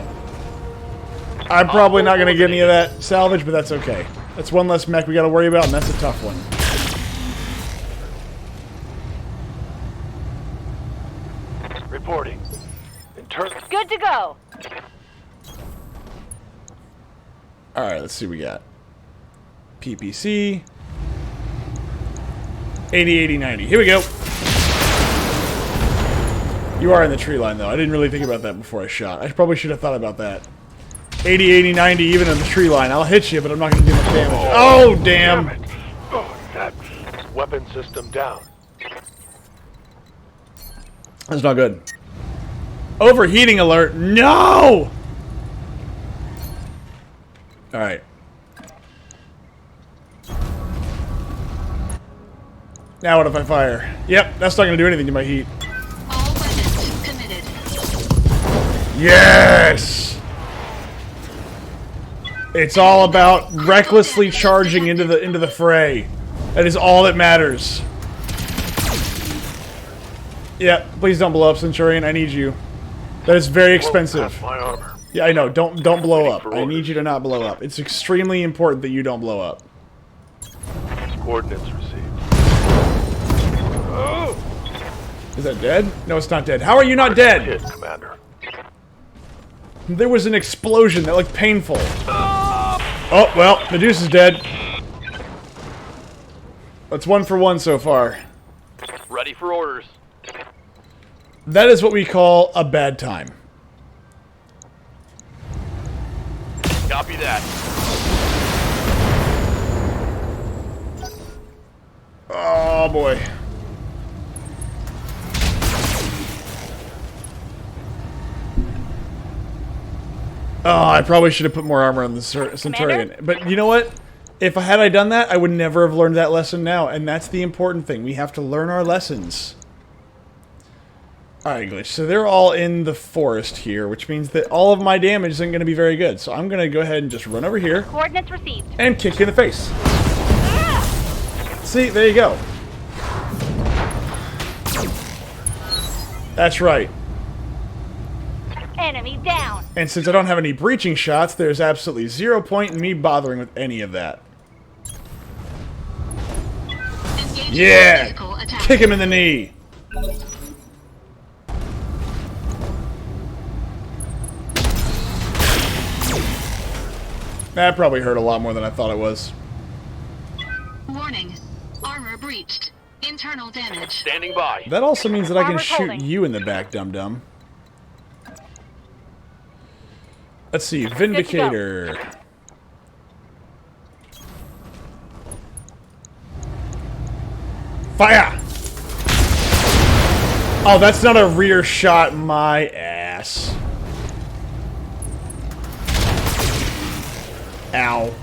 I'm probably not gonna get any of that salvage, but that's okay. That's one less mech we gotta worry about, and that's a tough one. Reporting. Good to go. Alright, let's see what we got. PPC. 80, 80, 90. Here we go. You are in the tree line, though. I didn't really think about that before I shot. I probably should have thought about that. 80, 80, 90, even in the tree line. I'll hit you, but I'm not going to do much damage. Oh, damn! Oh, that's weapon system down. That's not good. Overheating alert. No! Alright. Now what if I fire? Yep, that's not going to do anything to my heat. All weapons committed. Yes! It's all about recklessly charging into the fray. That is all that matters. Yeah, please don't blow up, Centurion. I need you. That is very expensive. My armor. Yeah, I know. Don't blow up. I need you to not blow up. It's extremely important that you don't blow up. Coordinates received. Is that dead? No, it's not dead. How are you not dead? Hit, Commander. There was an explosion that looked painful. Oh, well, Medusa's dead. That's 1 for 1 so far. Ready for orders. That is what we call a bad time. Copy that. Oh, boy. Oh, I probably should have put more armor on the Centurion. But you know what? If I had done that, I would never have learned that lesson now. And that's the important thing. We have to learn our lessons. Alright, Glitch. So they're all in the forest here, which means that all of my damage isn't going to be very good. So I'm going to go ahead and just run over here. Coordinates received. And kick you in the face. See, there you go. That's right. Enemy down. And since I don't have any breaching shots, there's absolutely 0 point in me bothering with any of that. Engaging Yeah! physical attack. Kick him in the knee. That probably hurt a lot more than I thought it was. Warning. Armor breached. Internal damage. Standing by. That also means that I can Armor's shoot holding. you in the back, dum-dum. Let's see, Vindicator. Fire! Oh, that's not a rear shot, my ass. Ow.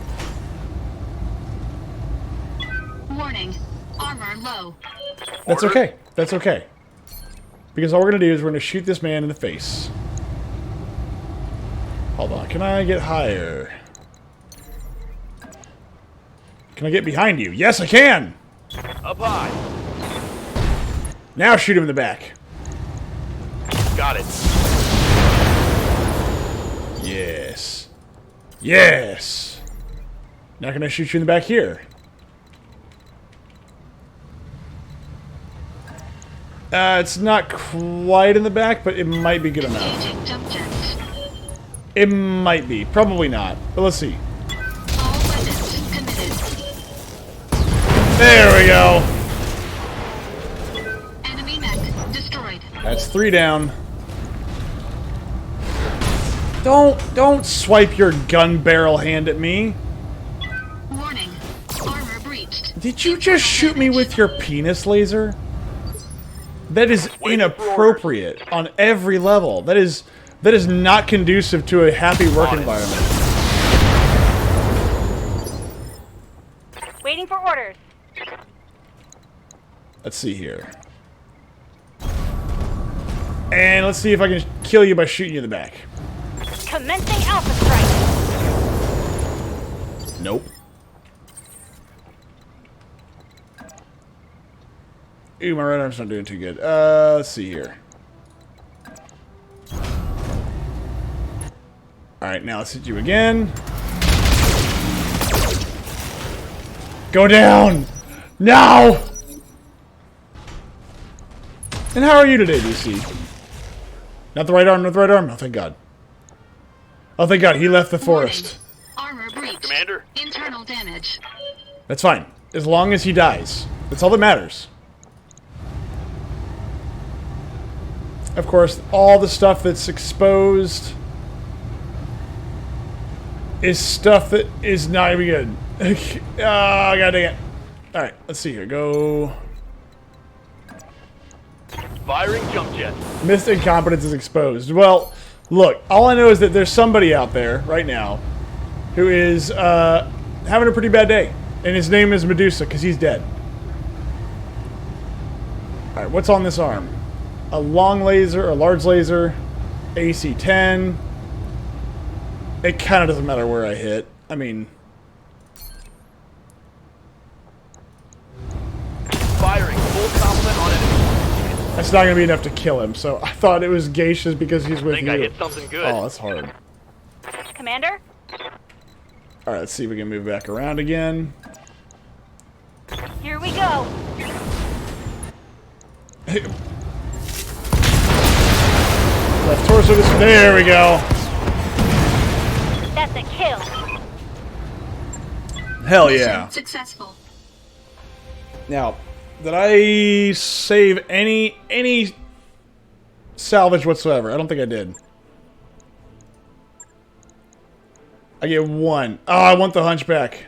Warning. Armor low. That's okay. That's okay. Because all we're going to do is we're going to shoot this man in the face. Hold on. Can I get higher? Can I get behind you? Yes, I can! Up high. Now shoot him in the back. Got it. Yes. Yes! Now can I shoot you in the back here? It's not quite in the back, but it might be good enough. Engaging jump jets. It might be. Probably not. But let's see. All weapons committed. There we go! Enemy mech destroyed. That's 3 down. Don't swipe your gun barrel hand at me. Warning. Armor breached. Did you just shoot me with your penis laser? That is inappropriate on every level. That is not conducive to a happy work environment. Waiting for orders. Let's see here. And let's see if I can kill you by shooting you in the back. Commencing Alpha Strike. Nope. Ooh, my right arm's not doing too good. Let's see here. Alright, now let's hit you again. Go down! Now! And how are you today, DC? Not the right arm, not the right arm. Oh, thank God. Oh, thank God, he left the forest. Armor breached. Commander? Internal damage. That's fine. As long as he dies. That's all that matters. Of course, all the stuff that's exposed is stuff that is not even good. Oh, God dang it. Alright, let's see here. Go. Firing jump jet. Missed incompetence is exposed. Well, look, all I know is that there's somebody out there right now who is having a pretty bad day. And his name is Medusa, because he's dead. Alright, what's on this arm? A long laser, a large laser, AC-10. It kind of doesn't matter where I hit. I mean... Firing full complement on enemy. That's not going to be enough to kill him, so I thought it was Geisha's because he's with I think you. I hit something good. Oh, that's hard. Commander? Alright, let's see if we can move back around again. Here we go. Left torso this. There we go. That's a kill. Hell yeah. Mission successful. Now, did I save any salvage whatsoever? I don't think I did. I get 1. Oh, I want the hunchback.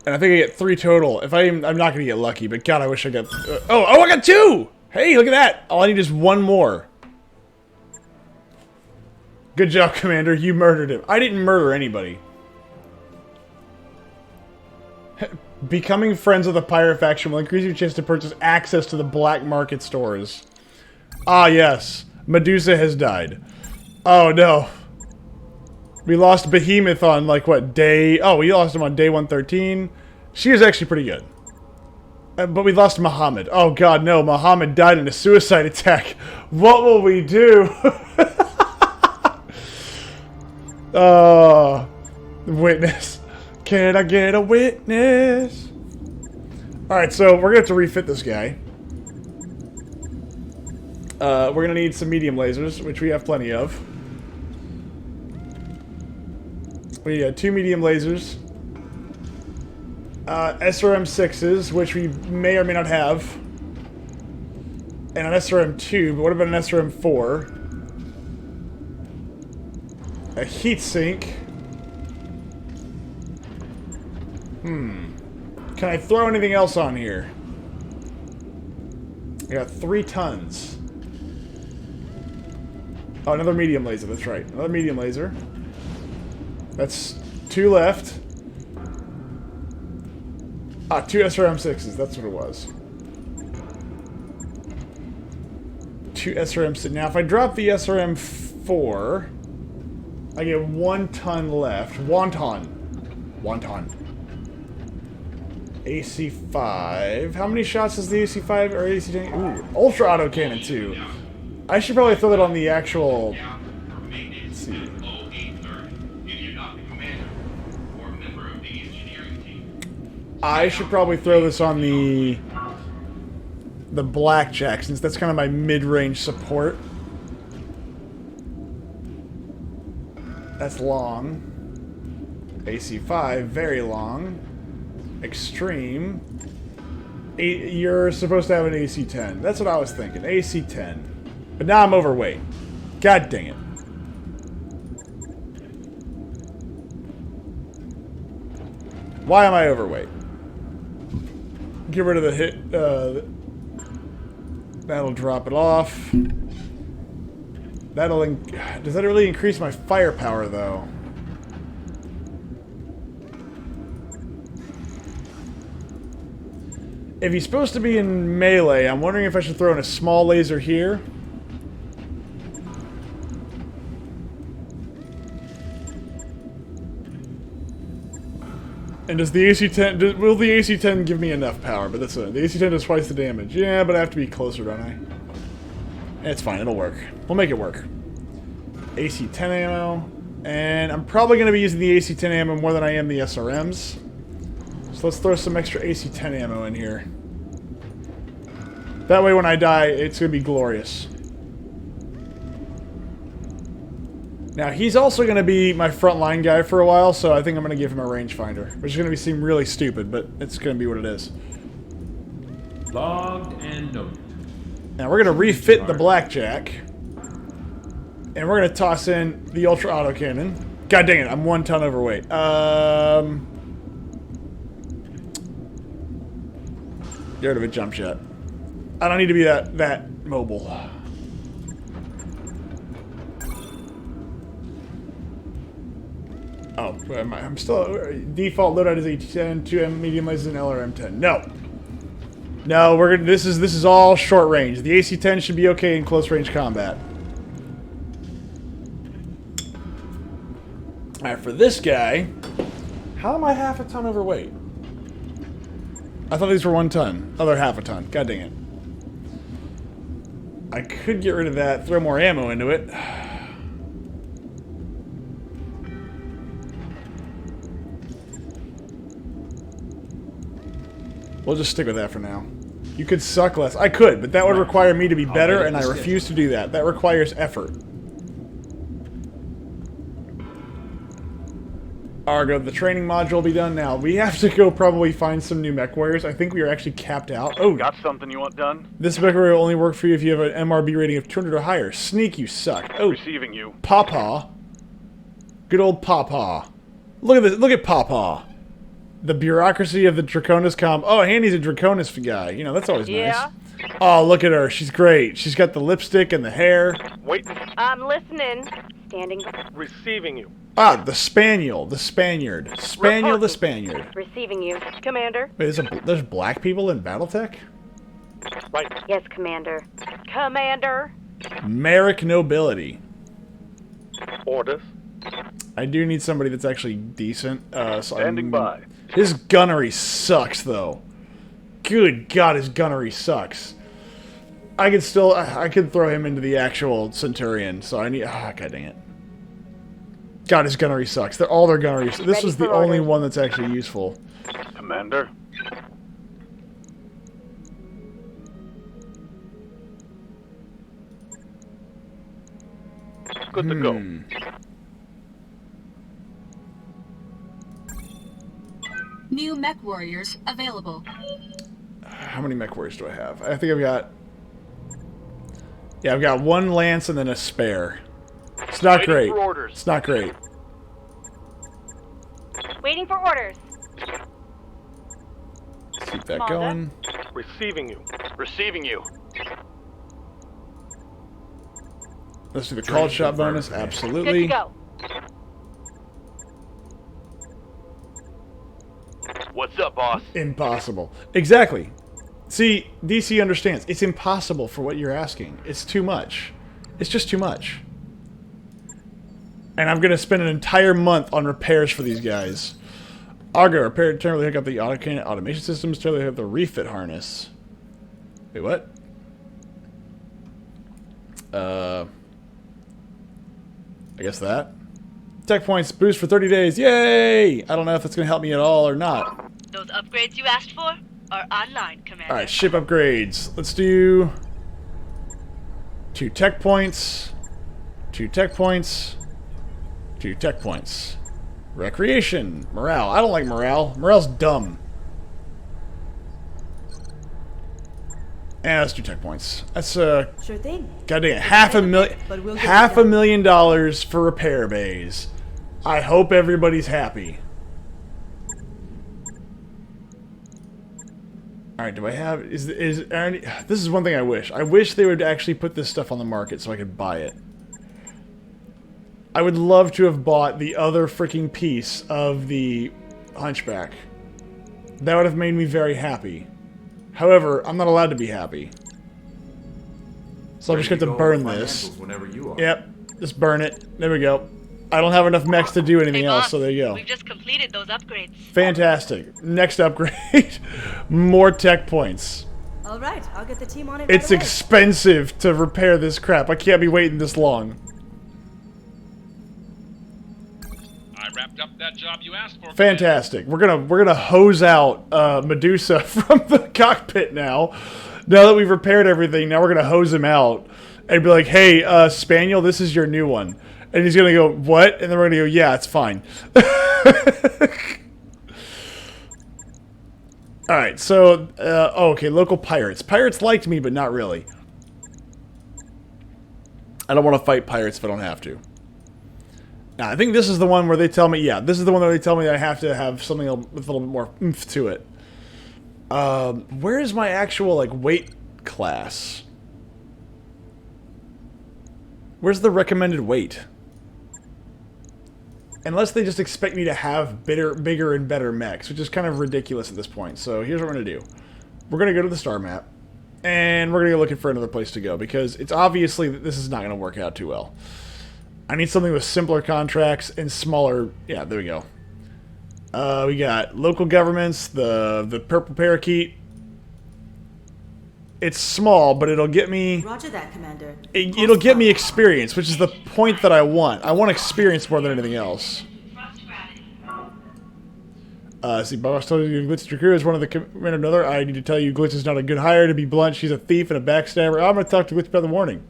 And I think I get 3 total. If I'm not gonna get lucky, but God, I wish I got. Oh, I got 2. Hey, look at that. All I need is 1 more. Good job, Commander. You murdered him. I didn't murder anybody. Becoming friends with a pirate faction will increase your chance to purchase access to the black market stores. Ah, yes. Medusa has died. Oh, no. We lost Behemoth on, like, what, day... Oh, we lost him on day 113. She is actually pretty good. But we lost Muhammad. Oh, God, no. Muhammad died in a suicide attack. What will we do? Oh, witness. Can I get a witness? Alright, so we're going to have to refit this guy. We're going to need some medium lasers, which we have plenty of. We got 2 medium lasers. SRM-6s, which we may or may not have. And an SRM-2, but what about an SRM-4? A heat sink. Can I throw anything else on here? I got 3 tons. Oh, another medium laser, that's right. Another medium laser. That's 2 left. Ah, 2 SRM-6s, that's what it was. 2 SRM-6. Now, if I drop the SRM-4, I get 1 ton left. Wonton. Wonton. AC5. How many shots is the AC5 or AC10? Ooh, ultra autocannon too. I should probably throw that on the actual. Let's see. I should probably throw this on the Blackjack, since that's kind of my mid-range support. That's long. AC5, very long. Extreme. You're supposed to have an AC10. That's what I was thinking. AC10. But now I'm overweight. God dang it. Why am I overweight? Get rid of the hit. That'll drop it off. Does that really increase my firepower, though? If he's supposed to be in melee, I'm wondering if I should throw in a small laser here. And does the AC-10... Will the AC-10 give me enough power? But that's it. The AC-10 does twice the damage. Yeah, but I have to be closer, don't I? It's fine. It'll work. We'll make it work. AC-10 ammo. And I'm probably going to be using the AC-10 ammo more than I am the SRMs. So let's throw some extra AC-10 ammo in here. That way when I die, it's going to be glorious. Now, he's also going to be my frontline guy for a while, so I think I'm going to give him a rangefinder. Which is going to seem really stupid, but it's going to be what it is. Logged and noted. Now, we're going to refit the Blackjack. And we're going to toss in the Ultra Autocannon. God dang it, I'm 1 ton overweight. Get rid of a jump shot. I don't need to be that mobile. Oh, I'm still... Default loadout is AT-10, 2M medium is an LRM-10. No. No, we're gonna... This is all short range. The AC-10 should be okay in close range combat. Alright, for this guy... How am I half a ton overweight? I thought these were 1 ton. Oh, they're half a ton. God dang it. I could get rid of that, throw more ammo into it. We'll just stick with that for now. You could suck less. I could, but that would require me to be better, and I refuse to do that. That requires effort. Argo, the training module will be done now. We have to go probably find some new mech warriors. I think we are actually capped out. Oh, got something you want done? This mech warrior will only work for you if you have an MRB rating of 200 or higher. Sneak, you suck. Oh, receiving you. Pawpaw. Good old Pawpaw. Look at this. Look at Pawpaw. The bureaucracy of the Draconis comp. Oh, Handy's a Draconis guy. You know, that's always nice. Oh, look at her. She's great. She's got the lipstick and the hair. Wait. I'm listening. Standing. Receiving you. Ah, the Spaniel. The Spaniard. Spaniel the Spaniard. Receiving you. Commander. Wait, there's black people in Battletech? Right. Yes, Commander. Commander. Merrick nobility. Orders. I do need somebody that's actually decent. Standing by. His gunnery sucks, though. Good God, his gunnery sucks. I could throw him into the actual Centurion, so I need... Ah, God dang it. God, his gunnery sucks. All their gunnery... This was the only one that's actually useful. Commander. Good to go. New mech warriors available. How many mech warriors do I have? I think I've got... Yeah, I've got 1 lance and then a spare. It's not great. It's not great. Waiting for orders. Let's keep that going. Receiving you. Receiving you. Let's do the called shot bonus. Absolutely. Good to go. What's up, boss? Impossible. Exactly. See, DC understands. It's impossible for what you're asking. It's too much. It's just too much. And I'm going to spend an entire month on repairs for these guys. Auger, repair, temporarily hook up the autocannon automation systems, temporarily hook up the refit harness. Wait, what? I guess that. Tech points boost for 30 days. Yay! I don't know if that's going to help me at all or not. Those upgrades you asked for are online, Commander. Alright, ship upgrades. Let's do 2 tech points, 2 tech points, 2 tech points. Recreation. Morale. I don't like morale. Morale's dumb. And let's do tech points. That's Sure thing. God dang it, $500,000 for repair bays. I hope everybody's happy. Alright, do I have is this is one thing I wish. I wish they would actually put this stuff on the market so I could buy it. I would love to have bought the other freaking piece of the Hunchback. That would have made me very happy. However, I'm not allowed to be happy. So I'm just going to burn this. Whenever you are. Yep, just burn it. There we go. I don't have enough mechs to do anything else, so there you go. We've just completed those upgrades. Fantastic. Next upgrade. More tech points. All right, I'll get the team on it. It's right away. expensive to repair this crap. I can't be waiting this long. I wrapped up that job you asked for. Fantastic. We're gonna hose out Medusa from the cockpit now. Now that we've repaired everything, now we're gonna hose him out and be like, "Hey, Spaniel, this is your new one." And he's gonna go, "What?" And then we're gonna go, "Yeah, it's fine." All right. So, okay, local pirates. Pirates liked me, but not really. I don't want to fight pirates if I don't have to. Now, I think this is the one where they tell me, yeah, this is the one where they tell me I have to have something with a little bit more oomph to it. Where is my actual, like, weight class? Where's the recommended weight? Unless they just expect me to have bigger and better mechs, which is kind of ridiculous at this point. So here's what we're going to do. We're going to go to the star map, and we're going to go looking for another place to go, because it's obviously that this is not going to work out too well. I need something with simpler contracts and smaller... Yeah, there we go. We got local governments, the purple parakeet. It's small, but it'll get me... Roger that, Commander. It'll get me experience, which is the point that I want. I want experience more than anything else. See, Bob told you Glitz your crew is one of the commander another. I need to tell you, Glitz is not a good hire. To be blunt, she's a thief and a backstabber. I'm going to talk to Glitz about the warning.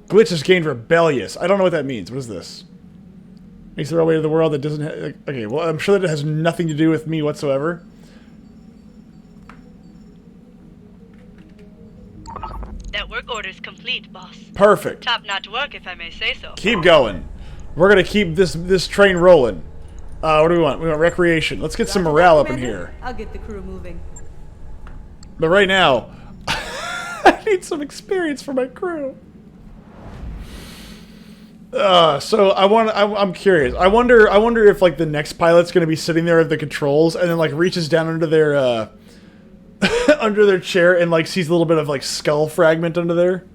Glitch has gained rebellious. I don't know what that means. What is this? Makes their way to the world that doesn't have... Okay, well, I'm sure that it has nothing to do with me whatsoever. That work order's complete, boss. Perfect. Top-notch work, if I may say so. Keep going. We're going to keep this train rolling. What do we want? We want recreation. Let's get some morale up in here. I'll get the crew moving. But right now, I need some experience for my crew. So I'm curious. I wonder if like the next pilot's gonna be sitting there at the controls and then like reaches down under their under their chair and like sees a little bit of like skull fragment under there.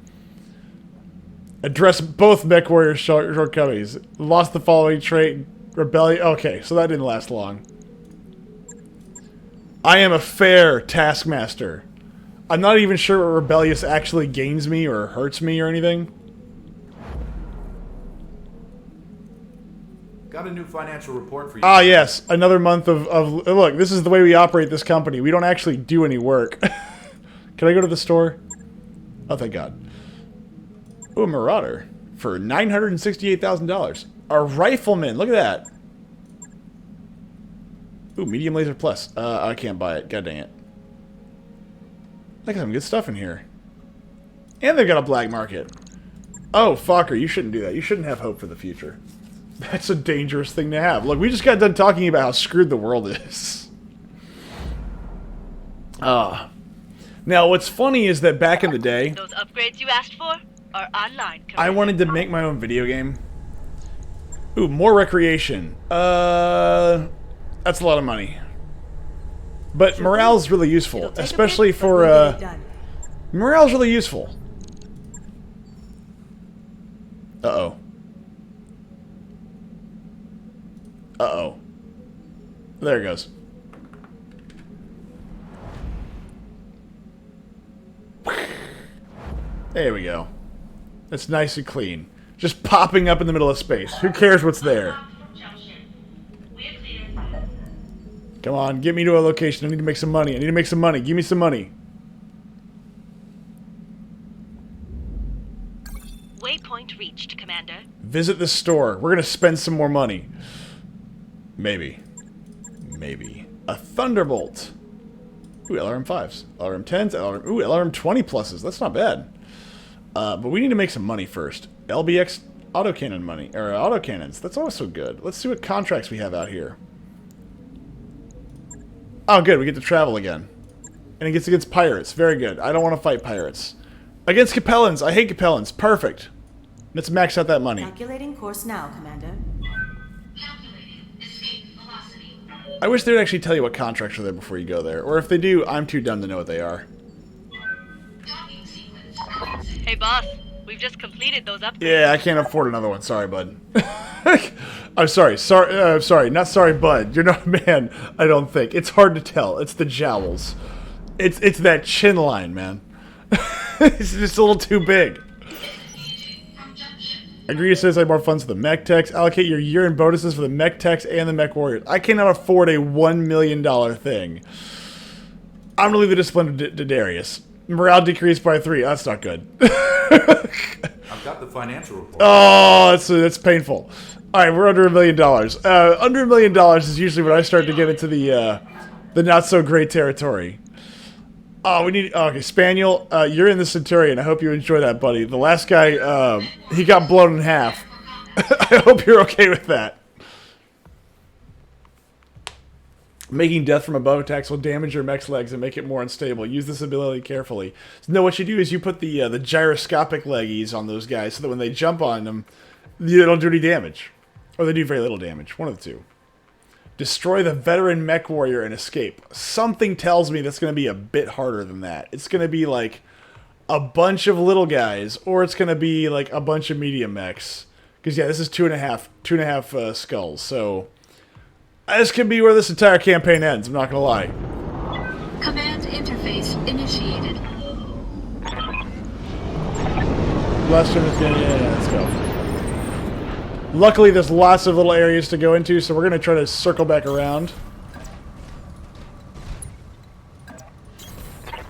Address both mech warriors' shortcomings. Lost the following trait: rebellion. Okay, so that didn't last long. I am a fair taskmaster. I'm not even sure what rebellious actually gains me or hurts me or anything. Got a new financial report for you. Ah, yes. Another month of... Look, this is the way we operate this company. We don't actually do any work. Can I go to the store? Oh, thank God. Ooh, a Marauder. For $968,000. A Rifleman. Look at that. Ooh, Medium Laser Plus. I can't buy it. God dang it. They got some good stuff in here. And they've got a black market. Oh, fucker. You shouldn't do that. You shouldn't have hope for the future. That's a dangerous thing to have. Look, we just got done talking about how screwed the world is. Now, what's funny is that back in the day... Those upgrades you asked for are online, Commander. I wanted to make my own video game. Ooh, more recreation. That's a lot of money. But morale's really useful. Especially for, morale's really useful. Uh-oh. Uh-oh. There it goes. There we go. That's nice and clean. Just popping up in the middle of space. Who cares what's there? Come on, get me to a location. I need to make some money. I need to make some money. Give me some money. Waypoint reached, Commander. Visit the store. We're gonna spend some more money. Maybe. Maybe. A Thunderbolt. Ooh, LRM5s. LRM10s. LRM 20 pluses. That's not bad. But we need to make some money first. LBX autocannon money. Or autocannons. That's also good. Let's see what contracts we have out here. Oh, good. We get to travel again. And it gets against pirates. Very good. I don't want to fight pirates. Against Capellans. I hate Capellans. Perfect. Let's max out that money. Calculating course now, Commander. I wish they would actually tell you what contracts are there before you go there. Or if they do, I'm too dumb to know what they are. Hey, boss. We've just completed those upgrades. Yeah, I can't afford another one. Sorry, bud. I'm sorry. Sorry. Not sorry, bud. You're not a man, I don't think. It's hard to tell. It's the jowls. It's that chin line, man. It's just a little too big. Agree to set aside more funds for the mech techs. Allocate your year-end bonuses for the mech techs and the mech warriors. I cannot afford a $1 million thing. I'm going to leave the discipline to Darius. Morale decreased by 3. That's not good. I've got the financial report. Oh, that's painful. Alright, we're under $1 million. Under $1 million is usually when I start to get into the not-so-great territory. Oh, we need... Okay, Spaniel, you're in the Centurion. I hope you enjoy that, buddy. The last guy, he got blown in half. I hope you're okay with that. Making death from above attacks will damage your mech's legs and make it more unstable. Use this ability carefully. So, no, what you do is you put the gyroscopic leggies on those guys so that when they jump on them, they don't do any damage. Or they do very little damage. One of the two. Destroy the veteran mech warrior and escape. Something tells me that's going to be a bit harder than that. It's going to be like a bunch of little guys, or it's going to be like a bunch of medium mechs. Because, yeah, this is two and a half skulls, so... This could be where this entire campaign ends, I'm not gonna lie. Command interface initiated. Last turn is gonna... Yeah, let's go. Luckily, there's lots of little areas to go into, so we're gonna try to circle back around.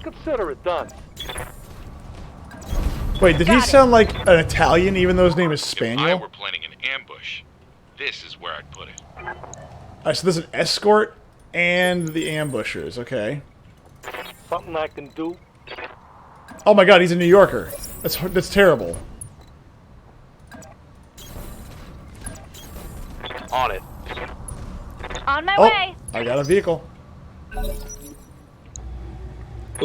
Consider it done. Wait, did he sound like an Italian, even though his name is Spaniel? If I were planning an ambush, this is where I'd put it. Alright, so there's an escort and the ambushers, okay. Something I can do. Oh my god, he's a New Yorker. That's terrible. On it. On my way. I got a vehicle. Oh,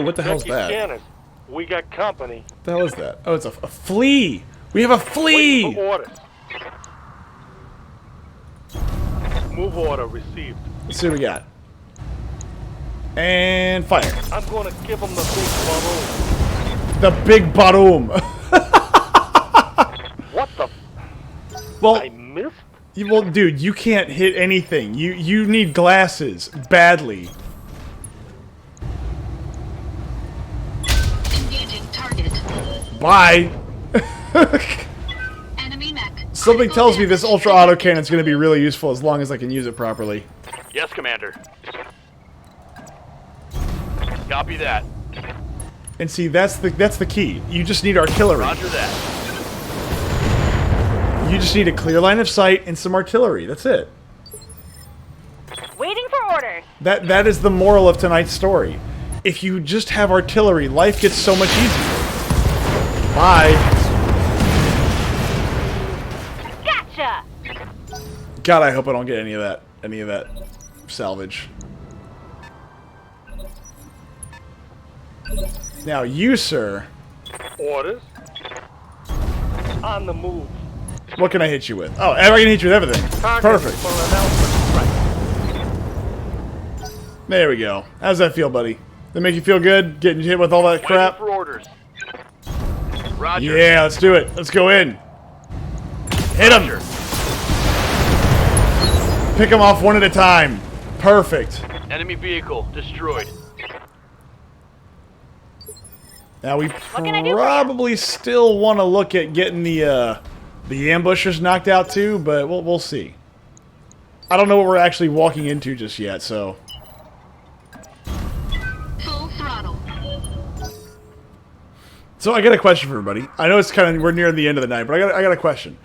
what the hell's that? Scanners. We got company. What the hell is that? Oh, it's a flea! We have a flea! Wait for orders. Move order received. Let's see what we got. And fire. I'm gonna give him the The big big bottle. baroom. What the? Well, I missed? Well, dude, you can't hit anything. You need glasses badly. Engaging target. Bye. Enemy mech. Something tells me this ultra autocannon is going to be really useful as long as I can use it properly. Yes, Commander. Copy that. And see, that's the key. You just need artillery. Roger that. You just need a clear line of sight and some artillery. That's it. Waiting for orders. That is the moral of tonight's story. If you just have artillery, life gets so much easier. Bye. Gotcha. God, I hope I don't get any of that salvage. Now you, sir. Orders. On the move. What can I hit you with? Oh, I can hit you with everything. Perfect. For announcement. Right. There we go. How's that feel, buddy? That make you feel good? Getting hit with all that crap? Waiting for orders. Roger. Yeah, let's do it. Let's go in. Hit him. Pick them off one at a time. Perfect. Enemy vehicle destroyed. Now we can I do for you? probably still want to look at getting the ambushers knocked out too, but we'll see. I don't know what we're actually walking into just yet, so. Full throttle. So I got a question for everybody. I know it's kind of we're near the end of the night, but I got a question.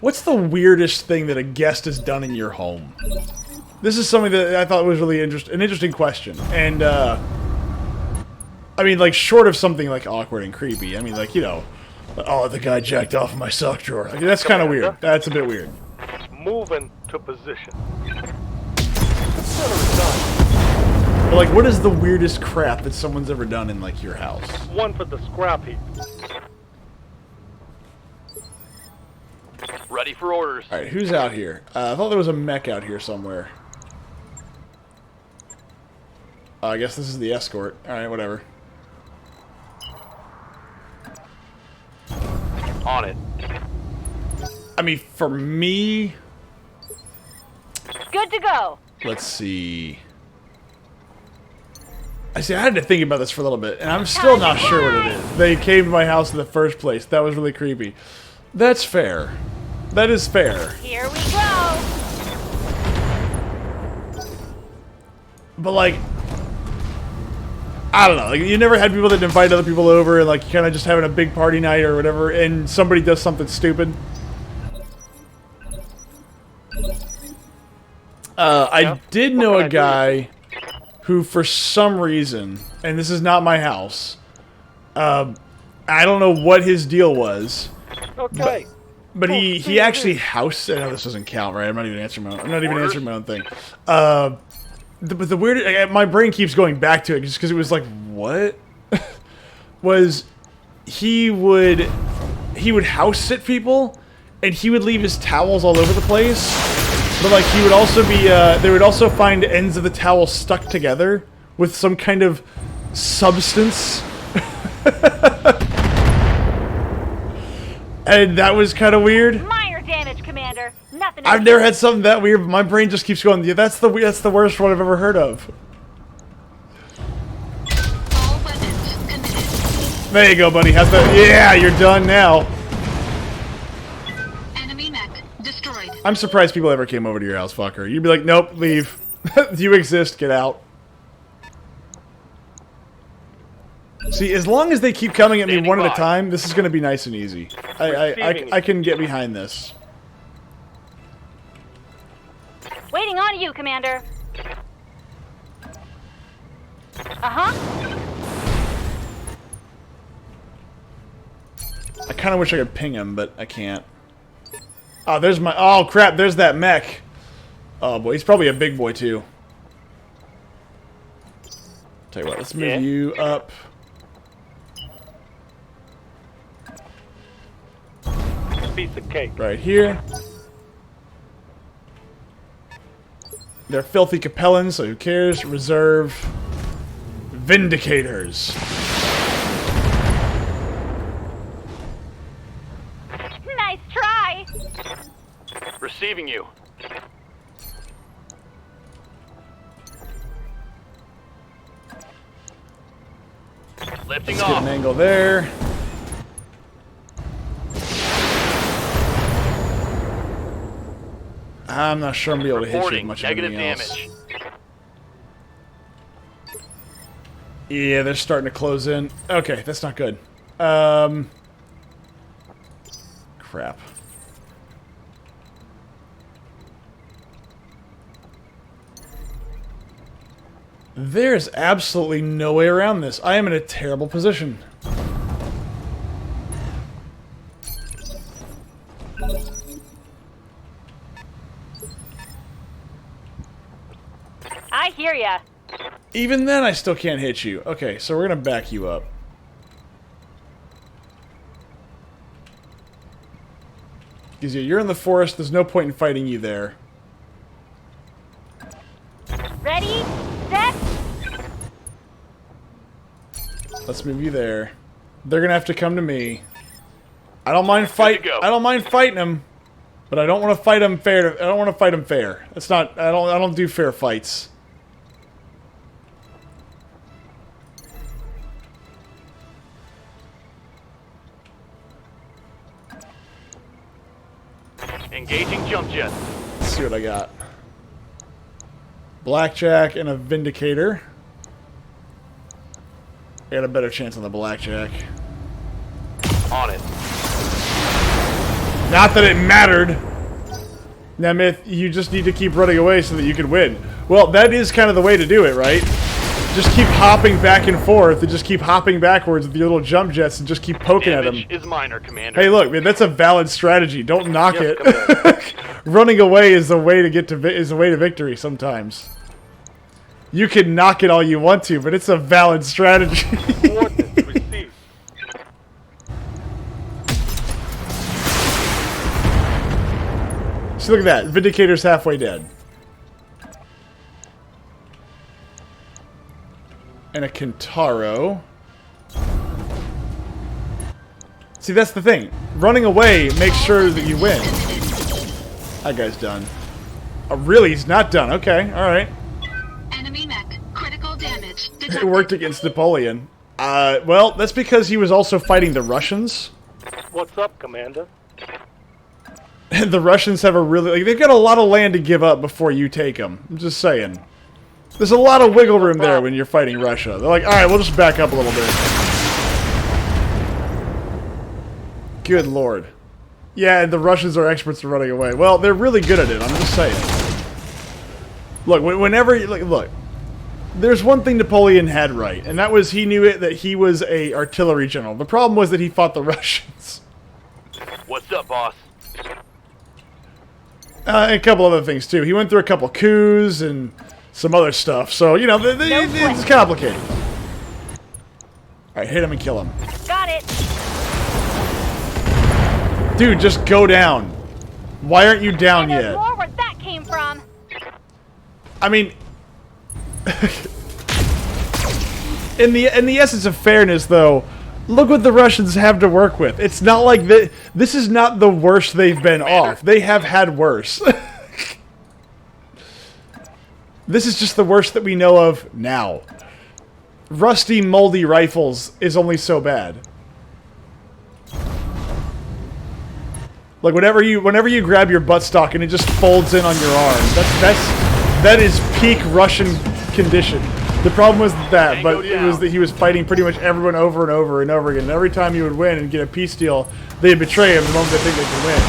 What's the weirdest thing that a guest has done in your home? This is something that I thought was really an interesting question, and I mean, like, short of something like awkward and creepy. I mean, like, you know, oh, the guy jacked off in my sock drawer. Like, that's kind of weird. That's a bit weird. Moving to position. But, like, what is the weirdest crap that someone's ever done in, like, your house? One for the scrap heap. Ready for orders. Alright, who's out here? I thought there was a mech out here somewhere. I guess this is the escort. Alright, whatever. On it. I mean, for me... Good to go. Let's see... I had to think about this for a little bit, and I'm still not sure what it is. They came to my house in the first place. That was really creepy. That's fair. That is fair. Here we go. But, like... I don't know. Like, you never had people that invite other people over and, like, kind of just having a big party night or whatever, and somebody does something stupid. I did know a guy who, for some reason, and this is not my house, I don't know what his deal was. Okay. But he actually housed. I know this doesn't count, right? I'm not even answering my own thing. But the weird, my brain keeps going back to it just because it was like, what? Was he would house sit people, and he would leave his towels all over the place. But like he would also be, they would also find ends of the towel stuck together with some kind of substance. And that was kind of weird. Minor damage, Commander. Nothing. I've never had something that weird, but my brain just keeps going, yeah, that's the worst one I've ever heard of. All weapons committed. There you go, buddy. Yeah, you're done now. Enemy mech destroyed. I'm surprised people ever came over to your house, fucker. You'd be like, nope, leave. You exist, get out. See, as long as they keep coming at me one at a time, this is going to be nice and easy. I can get behind this. Waiting on you, Commander. Uh-huh. I kind of wish I could ping him, but I can't. Oh, there's my... Oh, crap, there's that mech. Oh, boy, he's probably a big boy, too. Tell you what, let's move you up. Piece of cake. Right here. They're filthy Capellans, so who cares? Reserve. Vindicators. Nice try. Receiving you. Lifting Let's off. get an angle there. I'm not sure I'm going to be able to hit you with much of anything else. Yeah, they're starting to close in. Okay, that's not good. Crap. There's absolutely no way around this. I am in a terrible position. I hear ya. Even then, I still can't hit you. Okay, so we're gonna back you up. Because you're in the forest, there's no point in fighting you there. Ready, set. Let's move you there. They're gonna have to come to me. I don't mind fighting them, but I don't want to fight them fair. I don't want to fight them fair. It's not. I don't do fair fights. Engaging jump jets. Let's see what I got. Blackjack and a Vindicator. I got a better chance on the Blackjack. On it. Not that it mattered. Nemeth, you just need to keep running away so that you can win. Well, that is kind of the way to do it, right? Just keep hopping back and forth and just keep hopping backwards with your little jump jets and just keep poking at them. Damage is minor, Commander. Hey, look, man, that's a valid strategy. Don't knock Yes, it. Running away is the way to get to victory sometimes. You can knock it all you want to, but it's a valid strategy. Coordinates received. So look at that. Vindicator's halfway dead. And a Kintaro. See, that's the thing. Running away makes sure that you win. That guy's done. Oh, really? He's not done. Okay, alright. Enemy mech. Critical damage. It worked against Napoleon. Well, that's because he was also fighting the Russians. What's up, Commander? And the Russians have a really... Like, they've got a lot of land to give up before you take them. I'm just saying. There's a lot of wiggle room there when you're fighting Russia. They're like, alright, we'll just back up a little bit. Good lord. Yeah, and the Russians are experts at running away. Well, they're really good at it, I'm just saying. Look, whenever... Look. There's one thing Napoleon had right, and that was he knew it that he was a artillery general. The problem was that he fought the Russians. What's up, boss? And a couple other things, too. He went through a couple coups and some other stuff. So, you know, it's complicated. Alright, hit him and kill him. Got it. Dude, just go down. Why aren't you down And there's yet? more where that came from. I mean... in the essence of fairness, though, look what the Russians have to work with. It's not like this is not the worst they've been off. They have had worse. This is just the worst that we know of now. Rusty, moldy rifles is only so bad. Like whenever you grab your buttstock and it just folds in on your arm, that is peak Russian condition. The problem was that, but it was that he was fighting pretty much everyone over and over and over again. And every time he would win and get a peace deal, they'd betray him the moment they think they can win.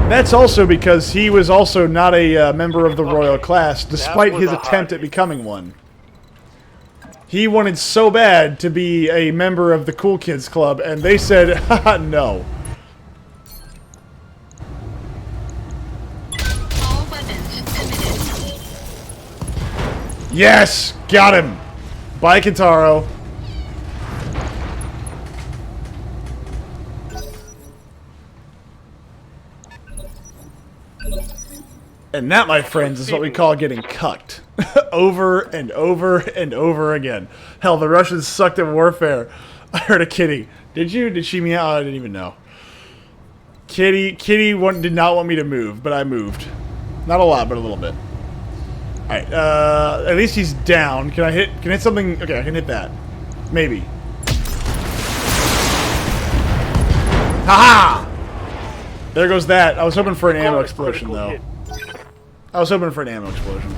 That's also because he was also not a member of the royal class, despite his attempt at becoming one. He wanted so bad to be a member of the Cool Kids Club, and they said, haha, no. All weapons committed. Yes! Got him! Bye, Kintaro. And that, my friends, is what we call getting cucked. Over and over and over again. Hell, the Russians sucked at warfare. I heard a kitty. Did you? Did she meow? I didn't even know. Kitty did not want me to move, but I moved. Not a lot, but a little bit. Alright, at least he's down. Can I hit something? Okay, I can hit that. Maybe. Haha! There goes that. I was hoping for an ammo explosion, though. I was hoping for an ammo explosion.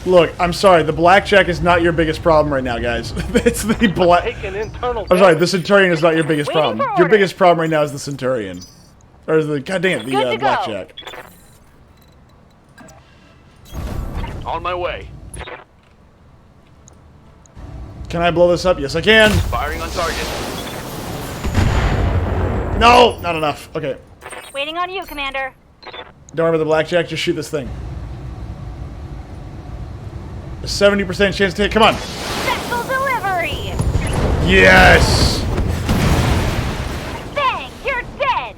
Look, I'm sorry. The blackjack is not your biggest problem right now, guys. It's the black. I'm sorry. The Centurion is not your biggest problem. Your biggest problem right now is the Centurion, or the goddamn the blackjack. On my way. Can I blow this up? Yes, I can. Firing on target. No, not enough. Okay. Waiting on you, Commander. Don't worry about the blackjack. Just shoot this thing. A 70% chance to hit. Come on. Special delivery. Yes. Bang! You're dead.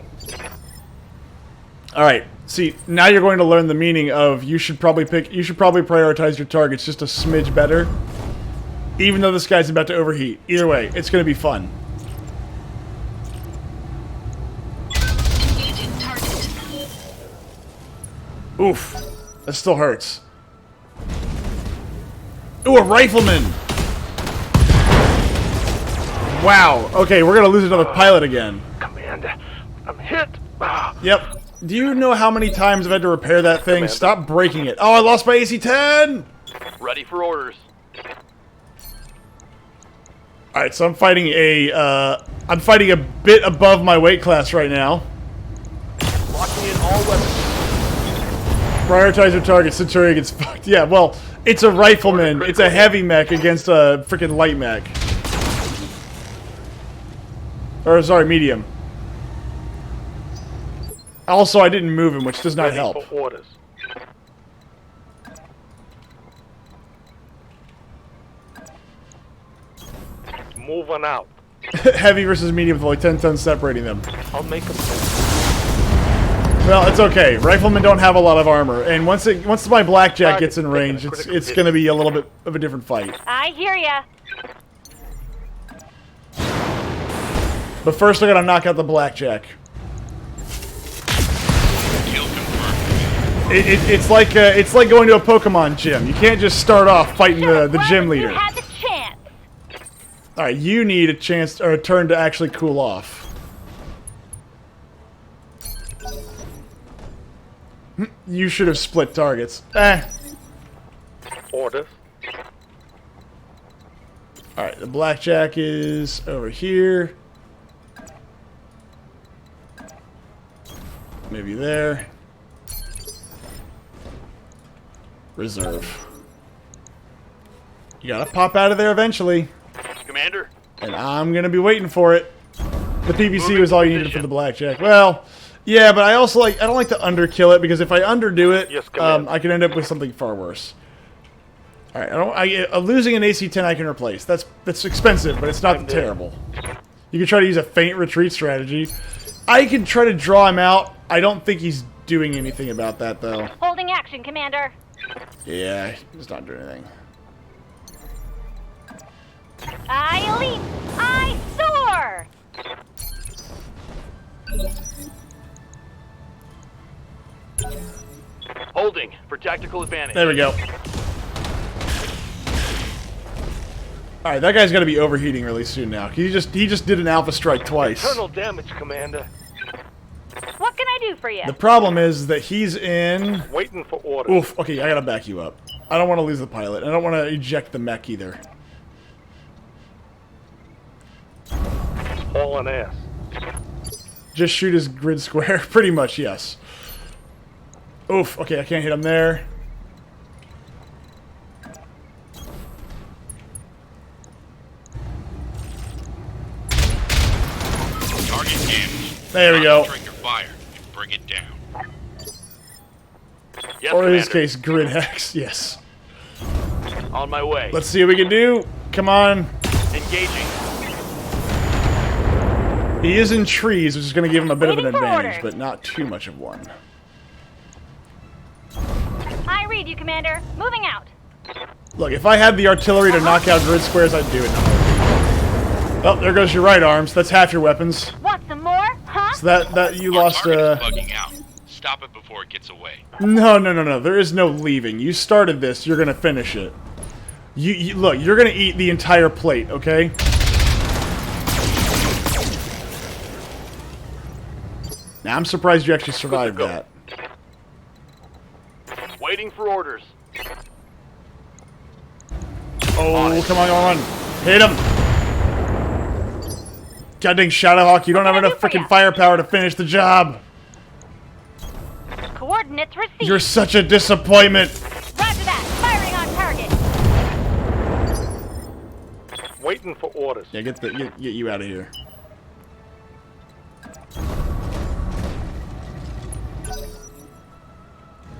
All right. See, now you're going to learn the meaning of you should probably prioritize your targets just a smidge better. Even though this guy's about to overheat. Either way, it's going to be fun. Engaging target. Oof. That still hurts. Ooh, a rifleman! Wow. Okay, we're gonna lose another pilot again. Commander, I'm hit. Yep. Do you know how many times I've had to repair that thing? Commander. Stop breaking it. Oh, I lost my AC-10! Ready for orders. Alright, so I'm fighting a bit above my weight class right now. Locking in all weapons. Prioritize your target. Centurion gets fucked. Yeah, well, it's a rifleman. It's a heavy mech against a freaking light mech. Or, sorry, medium. Also, I didn't move him, which does not Ready help. for orders. Moving out. Heavy versus medium with only 10 tons separating them. I'll make a Well, it's okay. Riflemen don't have a lot of armor, and once my blackjack gets in range, it's going to be a little bit of a different fight. I hear ya. But first, I got to knock out the blackjack. Kill confirmed. It's like going to a Pokemon gym. You can't just start off fighting the gym leader. You had the chance. All right, you need a chance or a turn to actually cool off. You should have split targets. orders. Alright, the blackjack is over here. Maybe there. Reserve. You gotta pop out of there eventually. Commander? And I'm gonna be waiting for it. The PVC was all you needed for the blackjack. Well, yeah, but I also I don't like to underkill it, because if I underdo it, I can end up with something far worse. Alright, losing an AC-10 I can replace. That's expensive, but it's not terrible. You can try to use a feint retreat strategy. I can try to draw him out. I don't think he's doing anything about that, though. Holding action, Commander. Yeah, he's not doing anything. I leap. I soar. Holding for tactical advantage. There we go. Alright, that guy's got to be overheating really soon now. He just did an alpha strike twice. Internal damage, Commander. What can I do for you? The problem is that he's in... Waiting for orders. Oof, okay, I gotta back you up. I don't want to lose the pilot. I don't want to eject the mech either. Hauling ass. Just shoot his grid square. Pretty much, yes. Oof, okay, I can't hit him there. Target damaged. There we go. Concentrate your fire and bring it down. Yes, Or in this Commander. case, grid hex. Yes. On my way. Let's see what we can do. Come on. Engaging. He is in trees, which is going to give him a bit of an Waiting for advantage, orders. but not too much of one. I read you, Commander. Moving out. Look, if I had the artillery to knock out grid squares, I'd do it. Oh, there goes your right arms. That's half your weapons. Want some more? Huh? So that you Our lost. target is bugging out. Stop it before it gets away. No. There is no leaving. You started this. You're gonna finish it. You look. You're gonna eat the entire plate. Okay. Now I'm surprised you actually survived that. Waiting for orders. Oh, come on. Hit him. God dang Shadowhawk, you don't have enough freaking firepower to finish the job. Coordinates received. You're such a disappointment. Roger that. Firing on target. Waiting for orders. Yeah, get you out of here.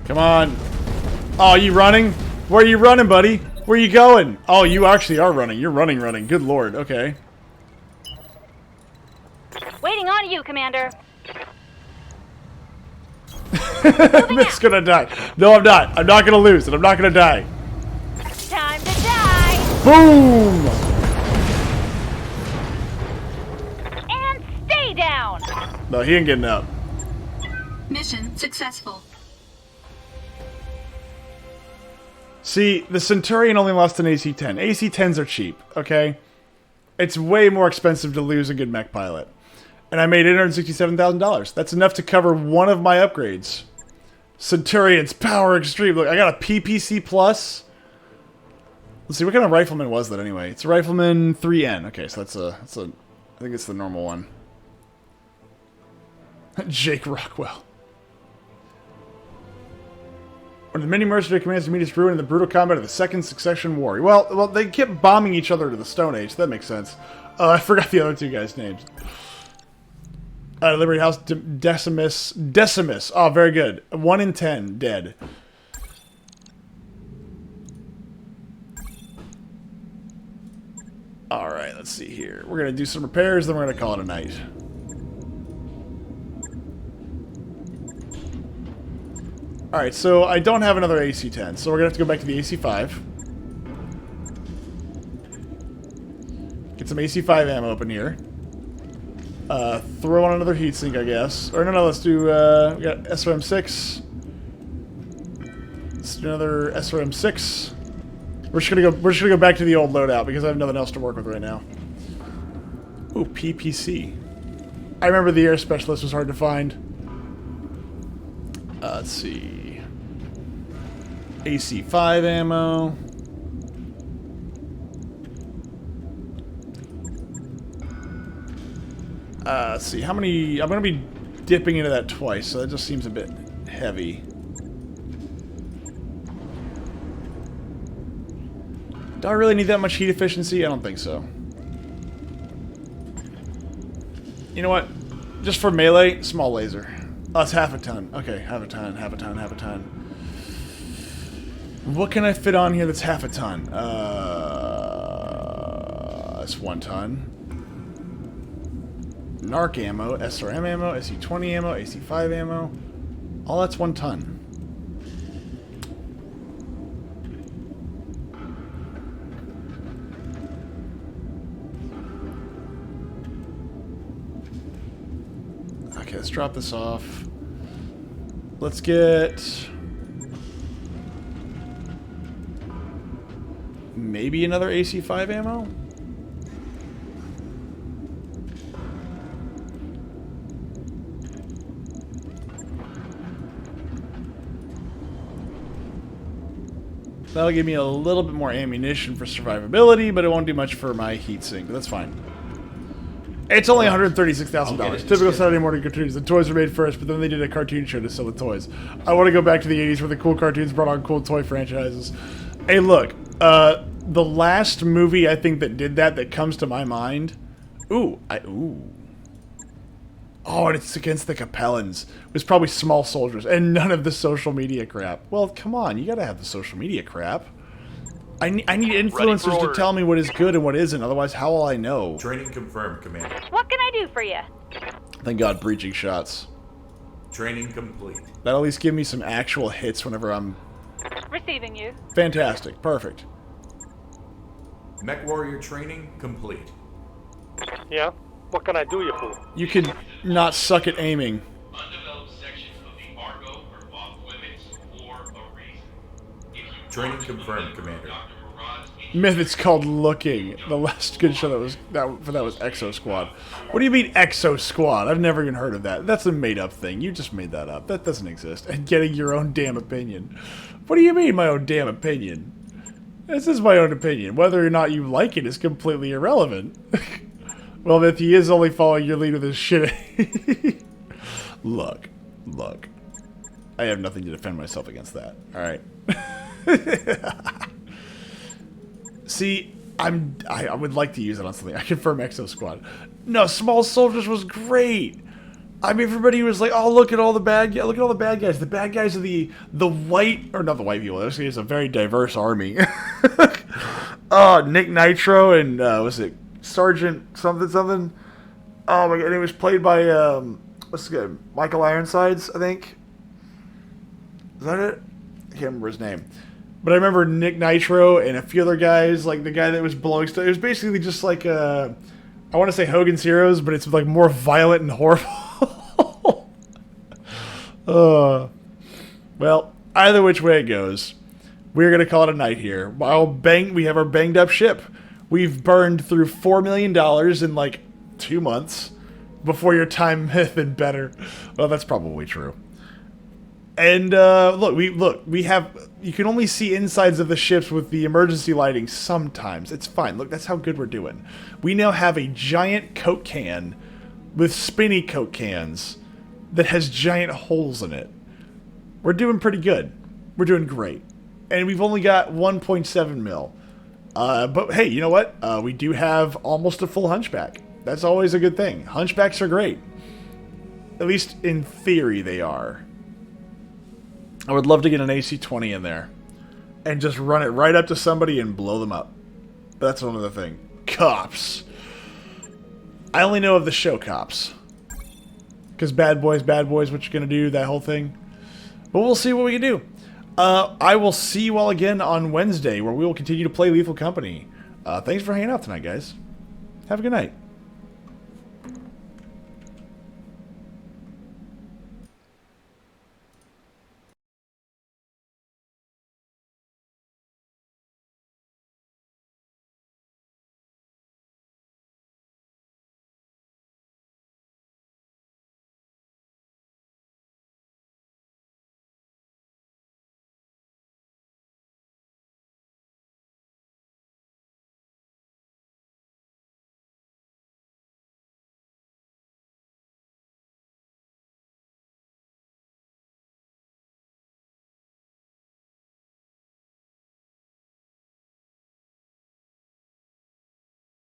Come on. Oh, you running? Where are you running, buddy? Where are you going? Oh, you actually are running. You're running. Good lord. Okay. Waiting on you, Commander. Mitt's gonna die. No, I'm not. I'm not gonna lose, and I'm not gonna die. Time to die. Boom! And stay down. No, he ain't getting up. Mission successful. See, the Centurion only lost an AC-10. AC-10s are cheap, okay? It's way more expensive to lose a good mech pilot. And I made $867,000. That's enough to cover one of my upgrades. Centurion's Power Extreme. Look, I got a PPC plus. Let's see, what kind of rifleman was that anyway? It's a Rifleman 3N. Okay, so that's a I think it's the normal one. Jake Rockwell. One of the many mercenary commands to meet his ruin in the brutal combat of the Second Succession War. Well, they kept bombing each other to the Stone Age. So that makes sense. I forgot the other two guys' names. Liberty House, Decimus. Decimus. Oh, very good. 1 in 10 dead. Alright, let's see here. We're going to do some repairs, then we're going to call it a night. Alright, so I don't have another AC-10, so we're going to have to go back to the AC-5. Get some AC-5 ammo up in here. Throw on another heatsink, I guess. Or no, let's do, we got SRM-6. Let's do another SRM-6. We're just gonna go back to the old loadout because I have nothing else to work with right now. Ooh, PPC. I remember the air specialist was hard to find. Let's see. AC-5 ammo. Let's see, how many... I'm going to be dipping into that twice, so that just seems a bit heavy. Do I really need that much heat efficiency? I don't think so. You know what? Just for melee, small laser. Oh, it's half a ton. Okay, half a ton, half a ton, half a ton. What can I fit on here that's half a ton? That's 1 ton. Narc ammo, SRM ammo, SE-20 ammo, AC-5 ammo. All that's 1 ton. Okay, let's drop this off. Let's get... maybe another AC-5 ammo? That'll give me a little bit more ammunition for survivability, but it won't do much for my heatsink, but that's fine. It's only $136,000. Typical Saturday morning cartoons. The toys were made first, but then they did a cartoon show to sell the toys. I want to go back to the 80s where the cool cartoons brought on cool toy franchises. Hey, look. The last movie I think that did that comes to my mind... Ooh. Oh, and it's against the Capellans. It was probably Small Soldiers, and none of the social media crap. Well, come on. You gotta have the social media crap. I need influencers to tell me what is good and what isn't. Otherwise, how will I know? Training confirmed, Commander. What can I do for you? Thank God, breaching shots. Training complete. That'll at least give me some actual hits whenever I'm... Receiving you. Fantastic. Perfect. Mech Warrior training complete. Yeah? What can I do you for? You can not suck at aiming. Undeveloped section of the Argo are off limits for a reason. Training confirmed, Commander. Myth, it's called Looking. The last good show that was Exo Squad. What do you mean Exo Squad? I've never even heard of that. That's a made-up thing. You just made that up. That doesn't exist. And getting your own damn opinion. What do you mean, my own damn opinion? This is my own opinion. Whether or not you like it is completely irrelevant. Well, Myth, he is only following your lead with his shit. Look. I have nothing to defend myself against that. Alright. See, I would like to use it on something. I confirm Exo Squad. No, Small Soldiers was great. I mean, everybody was like, "Oh, look at all the bad guys! Look at all the bad guys! The bad guys are the white, or not the white people. Actually, it's a very diverse army." Nick Nitro and was it Sergeant something? Oh my God! And it was played by what's the guy? Michael Ironsides, I think. Is that it? I can't remember his name. But I remember Nick Nitro and a few other guys, like the guy that was blowing stuff. It was basically just like I want to say Hogan's Heroes, but it's like more violent and horrible. Well, either which way it goes, we're gonna call it a night here. We have our banged up ship. we've burned through $4 million in like 2 months before your time has been better. Well, that's probably true. And we have, you can only see insides of the ships with the emergency lighting sometimes. It's fine. Look, that's how good we're doing. We now have a giant Coke can with spinny Coke cans that has giant holes in it. We're doing pretty good. We're doing great. And we've only got 1.7 mil. But hey, you know what? We do have almost a full hunchback. That's always a good thing. Hunchbacks are great. At least in theory they are. I would love to get an AC-20 in there and just run it right up to somebody and blow them up. That's another thing. Cops. I only know of the show Cops. Because bad boys, what you gonna do, that whole thing. But we'll see what we can do. I will see you all again on Wednesday, where we will continue to play Lethal Company. Thanks for hanging out tonight, guys. Have a good night.